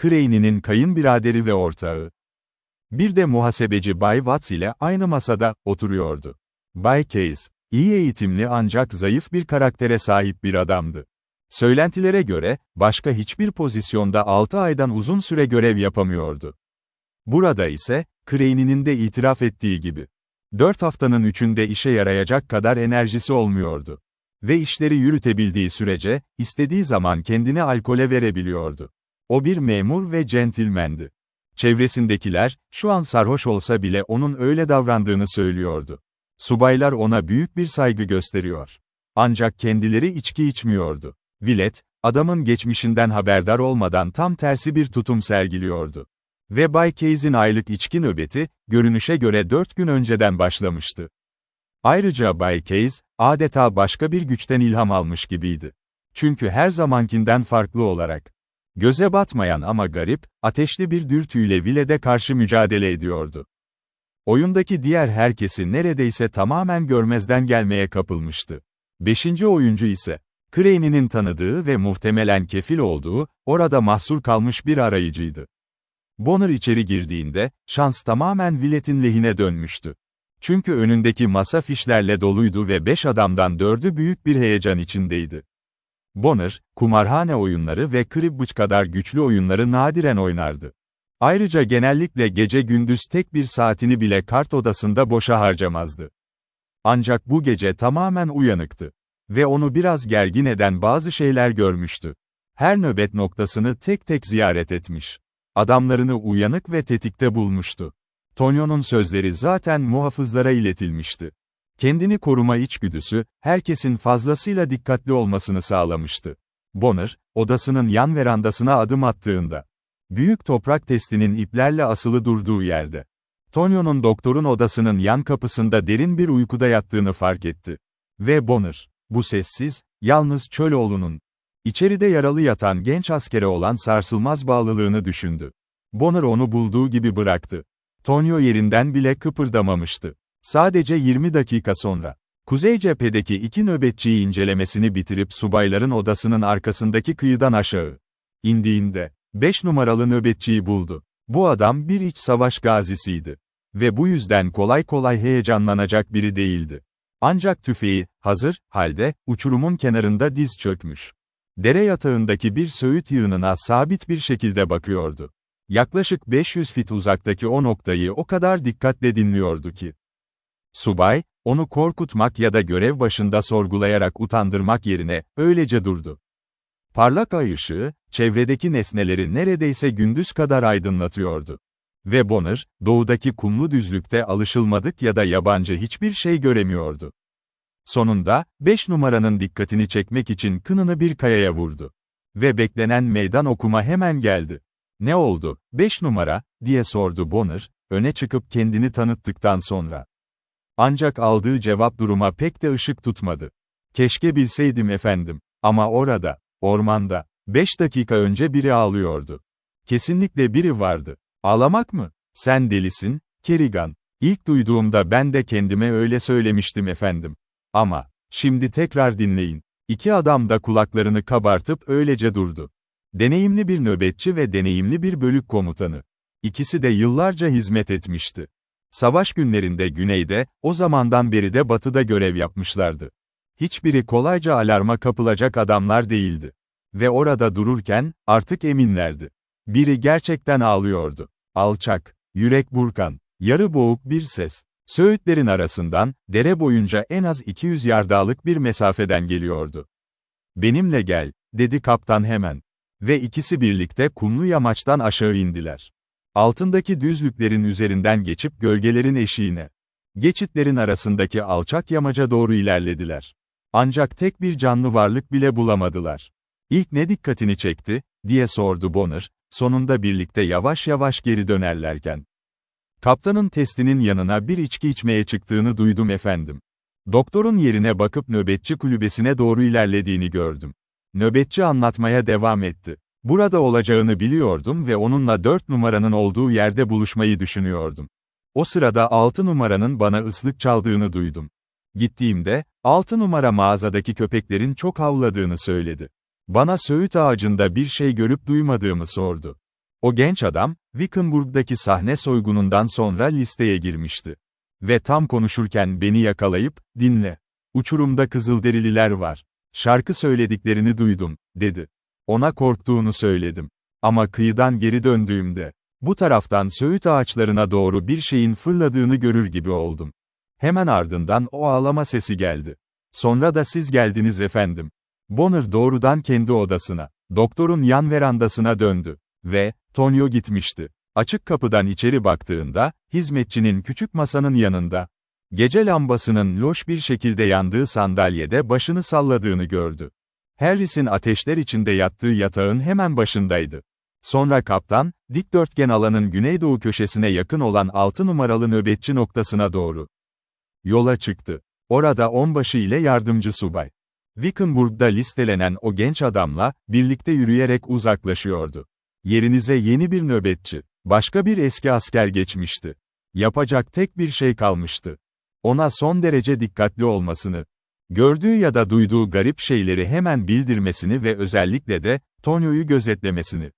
Crane'nin kayınbiraderi ve ortağı, bir de muhasebeci Bay Watts ile aynı masada oturuyordu. Bay Case, iyi eğitimli ancak zayıf bir karaktere sahip bir adamdı. Söylentilere göre, başka hiçbir pozisyonda 6 aydan uzun süre görev yapamıyordu. Burada ise, Crane'nin de itiraf ettiği gibi, 4 haftanın 3'ünde işe yarayacak kadar enerjisi olmuyordu. Ve işleri yürütebildiği sürece, istediği zaman kendini alkole verebiliyordu. O bir memur ve centilmendi. Çevresindekiler, şu an sarhoş olsa bile onun öyle davrandığını söylüyordu. Subaylar ona büyük bir saygı gösteriyor. Ancak kendileri içki içmiyordu. Willett, adamın geçmişinden haberdar olmadan tam tersi bir tutum sergiliyordu. Ve Bay Case'in aylık içki nöbeti, görünüşe göre 4 gün önceden başlamıştı. Ayrıca Bay Case, adeta başka bir güçten ilham almış gibiydi. Çünkü her zamankinden farklı olarak, göze batmayan ama garip, ateşli bir dürtüyle Willett'e karşı mücadele ediyordu. Oyundaki diğer herkesi neredeyse tamamen görmezden gelmeye kapılmıştı. 5. oyuncu ise, Crane'nin tanıdığı ve muhtemelen kefil olduğu, orada mahsur kalmış bir arayıcıydı. Bonner içeri girdiğinde, şans tamamen Willett'in lehine dönmüştü. Çünkü önündeki masa fişlerle doluydu ve 5 adamdan 4'ü büyük bir heyecan içindeydi. Bonner, kumarhane oyunları ve cribbage kadar güçlü oyunları nadiren oynardı. Ayrıca genellikle gece gündüz tek bir saatini bile kart odasında boşa harcamazdı. Ancak bu gece tamamen uyanıktı. Ve onu biraz gergin eden bazı şeyler görmüştü. Her nöbet noktasını tek tek ziyaret etmiş. Adamlarını uyanık ve tetikte bulmuştu. Tonio'nun sözleri zaten muhafızlara iletilmişti. Kendini koruma içgüdüsü, herkesin fazlasıyla dikkatli olmasını sağlamıştı. Bonner, odasının yan verandasına adım attığında, büyük toprak testinin iplerle asılı durduğu yerde, Tonio'nun doktorun odasının yan kapısında derin bir uykuda yattığını fark etti. Ve Bonner, bu sessiz, yalnız Çöloğlu'nun, içeride yaralı yatan genç askere olan sarsılmaz bağlılığını düşündü. Bonner onu bulduğu gibi bıraktı. Tonio yerinden bile kıpırdamamıştı. Sadece 20 dakika sonra, Kuzey cephedeki 2 nöbetçiyi incelemesini bitirip subayların odasının arkasındaki kıyıdan aşağı indiğinde, 5 numaralı nöbetçiyi buldu. Bu adam bir iç savaş gazisiydi. Ve bu yüzden kolay kolay heyecanlanacak biri değildi. Ancak tüfeği, hazır halde, uçurumun kenarında diz çökmüş. Dere yatağındaki bir söğüt yığınına sabit bir şekilde bakıyordu. Yaklaşık 500 fit uzaktaki o noktayı o kadar dikkatle dinliyordu ki. Subay, onu korkutmak ya da görev başında sorgulayarak utandırmak yerine, öylece durdu. Parlak ay ışığı, çevredeki nesneleri neredeyse gündüz kadar aydınlatıyordu. Ve Bonner, doğudaki kumlu düzlükte alışılmadık ya da yabancı hiçbir şey göremiyordu. Sonunda, 5 numaranın dikkatini çekmek için kınını bir kayaya vurdu. Ve beklenen meydan okuma hemen geldi. "Ne oldu, 5 numara?" diye sordu Bonner, öne çıkıp kendini tanıttıktan sonra. Ancak aldığı cevap duruma pek de ışık tutmadı. "Keşke bilseydim efendim. Ama orada, ormanda, 5 dakika önce biri ağlıyordu. Kesinlikle biri vardı." "Ağlamak mı? Sen delisin, Kerrigan. İlk duyduğumda ben de kendime öyle söylemiştim efendim. Ama, şimdi tekrar dinleyin." 2 adam da kulaklarını kabartıp öylece durdu. Deneyimli bir nöbetçi ve deneyimli bir bölük komutanı. İkisi de yıllarca hizmet etmişti. Savaş günlerinde güneyde, o zamandan beri de batıda görev yapmışlardı. Hiçbiri kolayca alarma kapılacak adamlar değildi. Ve orada dururken, artık eminlerdi. Biri gerçekten ağlıyordu. Alçak, yürek burkan, yarı boğuk bir ses. Söğütlerin arasından, dere boyunca en az 200 yardalık bir mesafeden geliyordu. "Benimle gel," dedi kaptan hemen. Ve ikisi birlikte kumlu yamaçtan aşağı indiler. Altındaki düzlüklerin üzerinden geçip gölgelerin eşiğine, geçitlerin arasındaki alçak yamaca doğru ilerlediler. Ancak tek bir canlı varlık bile bulamadılar. "İlk ne dikkatini çekti?" diye sordu Bonner, sonunda birlikte yavaş yavaş geri dönerlerken. "Kaptanın testinin yanına bir içki içmeye çıktığını duydum efendim. Doktorun yerine bakıp nöbetçi kulübesine doğru ilerlediğini gördüm." Nöbetçi anlatmaya devam etti. "Burada olacağını biliyordum ve onunla 4 numaranın olduğu yerde buluşmayı düşünüyordum. O sırada 6 numaranın bana ıslık çaldığını duydum. Gittiğimde, 6 numara mağazadaki köpeklerin çok havladığını söyledi. Bana söğüt ağacında bir şey görüp duymadığımı sordu. O genç adam, Wickenburg'daki sahne soygunundan sonra listeye girmişti. Ve tam konuşurken beni yakalayıp, 'Dinle. Uçurumda Kızılderililer var. Şarkı söylediklerini duydum,' dedi. Ona korktuğunu söyledim. Ama kıyıdan geri döndüğümde, bu taraftan söğüt ağaçlarına doğru bir şeyin fırladığını görür gibi oldum. Hemen ardından o ağlama sesi geldi. Sonra da siz geldiniz efendim." Bonner doğrudan kendi odasına, doktorun yan verandasına döndü. Ve, Tonio gitmişti. Açık kapıdan içeri baktığında, hizmetçinin küçük masanın yanında, gece lambasının loş bir şekilde yandığı sandalyede başını salladığını gördü. Harris'in ateşler içinde yattığı yatağın hemen başındaydı. Sonra kaptan, dikdörtgen alanın güneydoğu köşesine yakın olan 6 numaralı nöbetçi noktasına doğru yola çıktı. Orada onbaşı ile yardımcı subay, Wickenburg'da listelenen o genç adamla, birlikte yürüyerek uzaklaşıyordu. Yerinize yeni bir nöbetçi, başka bir eski asker geçmişti. Yapacak tek bir şey kalmıştı. Ona son derece dikkatli olmasını, gördüğü ya da duyduğu garip şeyleri hemen bildirmesini ve özellikle de, Tonio'yu gözetlemesini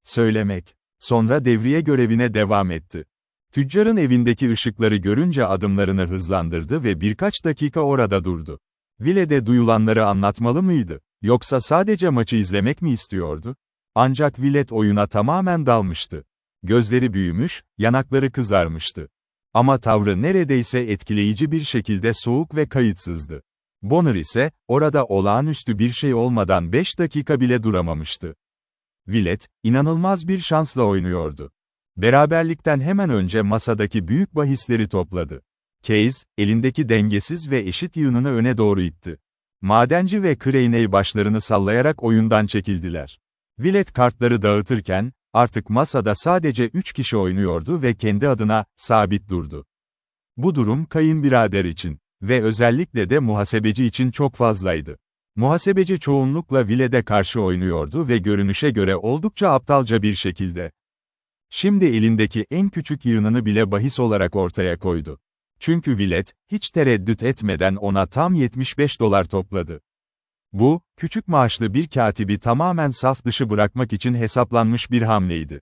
söylemek. Sonra devriye görevine devam etti. Tüccarın evindeki ışıkları görünce adımlarını hızlandırdı ve birkaç dakika orada durdu. Ville'de duyulanları anlatmalı mıydı? Yoksa sadece maçı izlemek mi istiyordu? Ancak Villet oyuna tamamen dalmıştı. Gözleri büyümüş, yanakları kızarmıştı. Ama tavrı neredeyse etkileyici bir şekilde soğuk ve kayıtsızdı. Bonner ise, orada olağanüstü bir şey olmadan 5 dakika bile duramamıştı. Villet, inanılmaz bir şansla oynuyordu. Beraberlikten hemen önce masadaki büyük bahisleri topladı. Case, elindeki dengesiz ve eşit yığınını öne doğru itti. Madenci ve Craney başlarını sallayarak oyundan çekildiler. Villet kartları dağıtırken, artık masada sadece 3 kişi oynuyordu ve kendi adına, sabit durdu. Bu durum kayınbirader için ve özellikle de muhasebeci için çok fazlaydı. Muhasebeci çoğunlukla Villet'e karşı oynuyordu ve görünüşe göre oldukça aptalca bir şekilde. Şimdi elindeki en küçük yığınını bile bahis olarak ortaya koydu. Çünkü Villet, hiç tereddüt etmeden ona tam $75 topladı. Bu, küçük maaşlı bir katibi tamamen saf dışı bırakmak için hesaplanmış bir hamleydi.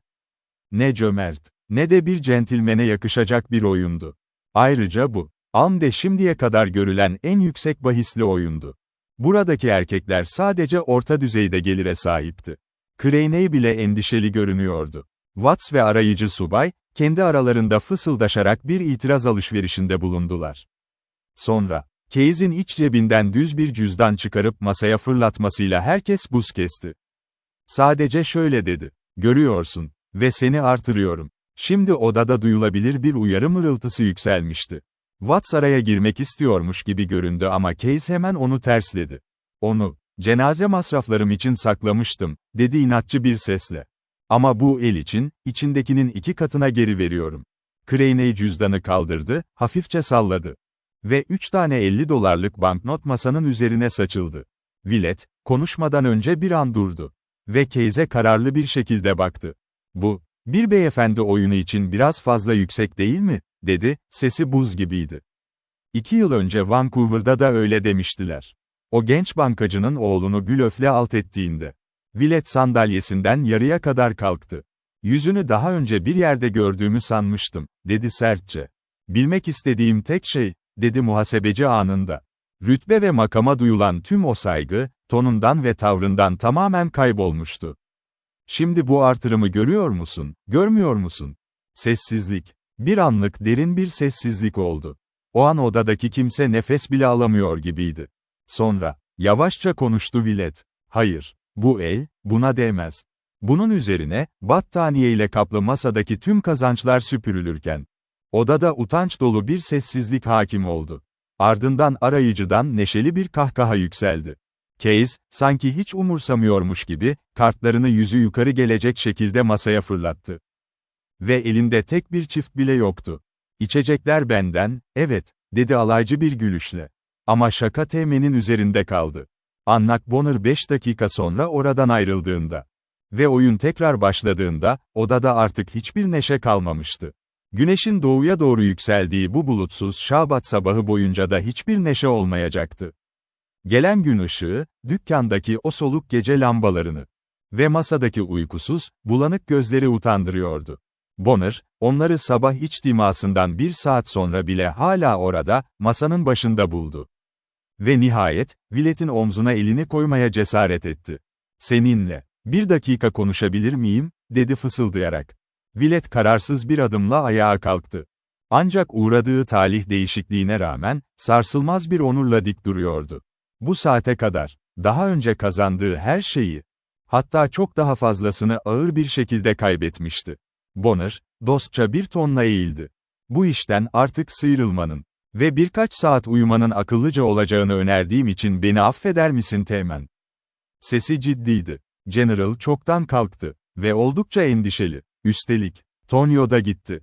Ne cömert, ne de bir centilmene yakışacak bir oyundu. Ayrıca bu, Alm'de şimdiye kadar görülen en yüksek bahisli oyundu. Buradaki erkekler sadece orta düzeyde gelire sahipti. Craney bile endişeli görünüyordu. Watts ve arayıcı subay, kendi aralarında fısıldaşarak bir itiraz alışverişinde bulundular. Sonra, Case'in iç cebinden düz bir cüzdan çıkarıp masaya fırlatmasıyla herkes buz kesti. Sadece şöyle dedi: "Görüyorsun, ve seni artırıyorum." Şimdi odada duyulabilir bir uyarı mırıltısı yükselmişti. Watts araya girmek istiyormuş gibi göründü ama Case hemen onu tersledi. "Onu, cenaze masraflarım için saklamıştım," dedi inatçı bir sesle. "Ama bu el için, içindekinin 2 katına geri veriyorum." Craney cüzdanı kaldırdı, hafifçe salladı. Ve 3 tane $50'lık banknot masanın üzerine saçıldı. Villet, konuşmadan önce bir an durdu. Ve Case'e kararlı bir şekilde baktı. "Bu, bir beyefendi oyunu için biraz fazla yüksek değil mi?" dedi, sesi buz gibiydi. 2 yıl önce Vancouver'da da öyle demiştiler. O genç bankacının oğlunu blöfle alt ettiğinde. Villet sandalyesinden yarıya kadar kalktı. "Yüzünü daha önce bir yerde gördüğümü sanmıştım," dedi sertçe. Bilmek istediğim tek şey, dedi muhasebeci anında. Rütbe ve makama duyulan tüm o saygı, tonundan ve tavrından tamamen kaybolmuştu. Şimdi bu artırımı görüyor musun, görmüyor musun? Sessizlik. Bir anlık derin bir sessizlik oldu. O an odadaki kimse nefes bile alamıyor gibiydi. Sonra, yavaşça konuştu Willett. Hayır, bu el, buna değmez. Bunun üzerine, battaniyeyle kaplı masadaki tüm kazançlar süpürülürken, odada utanç dolu bir sessizlik hakim oldu. Ardından arayıcıdan neşeli bir kahkaha yükseldi. Case, sanki hiç umursamıyormuş gibi, kartlarını yüzü yukarı gelecek şekilde masaya fırlattı. Ve elinde tek bir çift bile yoktu. "İçecekler benden, evet," dedi alaycı bir gülüşle. Ama şaka teğmenin üzerinde kaldı. Annak Bonner 5 dakika sonra oradan ayrıldığında ve oyun tekrar başladığında, odada artık hiçbir neşe kalmamıştı. Güneşin doğuya doğru yükseldiği bu bulutsuz Şabat sabahı boyunca da hiçbir neşe olmayacaktı. Gelen gün ışığı, dükkandaki o soluk gece lambalarını ve masadaki uykusuz, bulanık gözleri utandırıyordu. Bonner, onları sabah içtimasından 1 saat sonra bile hala orada, masanın başında buldu. Ve nihayet, Willett'in omzuna elini koymaya cesaret etti. "Seninle 1 dakika konuşabilir miyim?" dedi fısıldayarak. Willett kararsız bir adımla ayağa kalktı. Ancak uğradığı talih değişikliğine rağmen, sarsılmaz bir onurla dik duruyordu. Bu saate kadar, daha önce kazandığı her şeyi, hatta çok daha fazlasını ağır bir şekilde kaybetmişti. Bonner, dostça bir tonla eğildi. "Bu işten artık sıyrılmanın ve birkaç saat uyumanın akıllıca olacağını önerdiğim için beni affeder misin Teğmen?" Sesi ciddiydi. General çoktan kalktı ve oldukça endişeli. Üstelik, Tonio da gitti.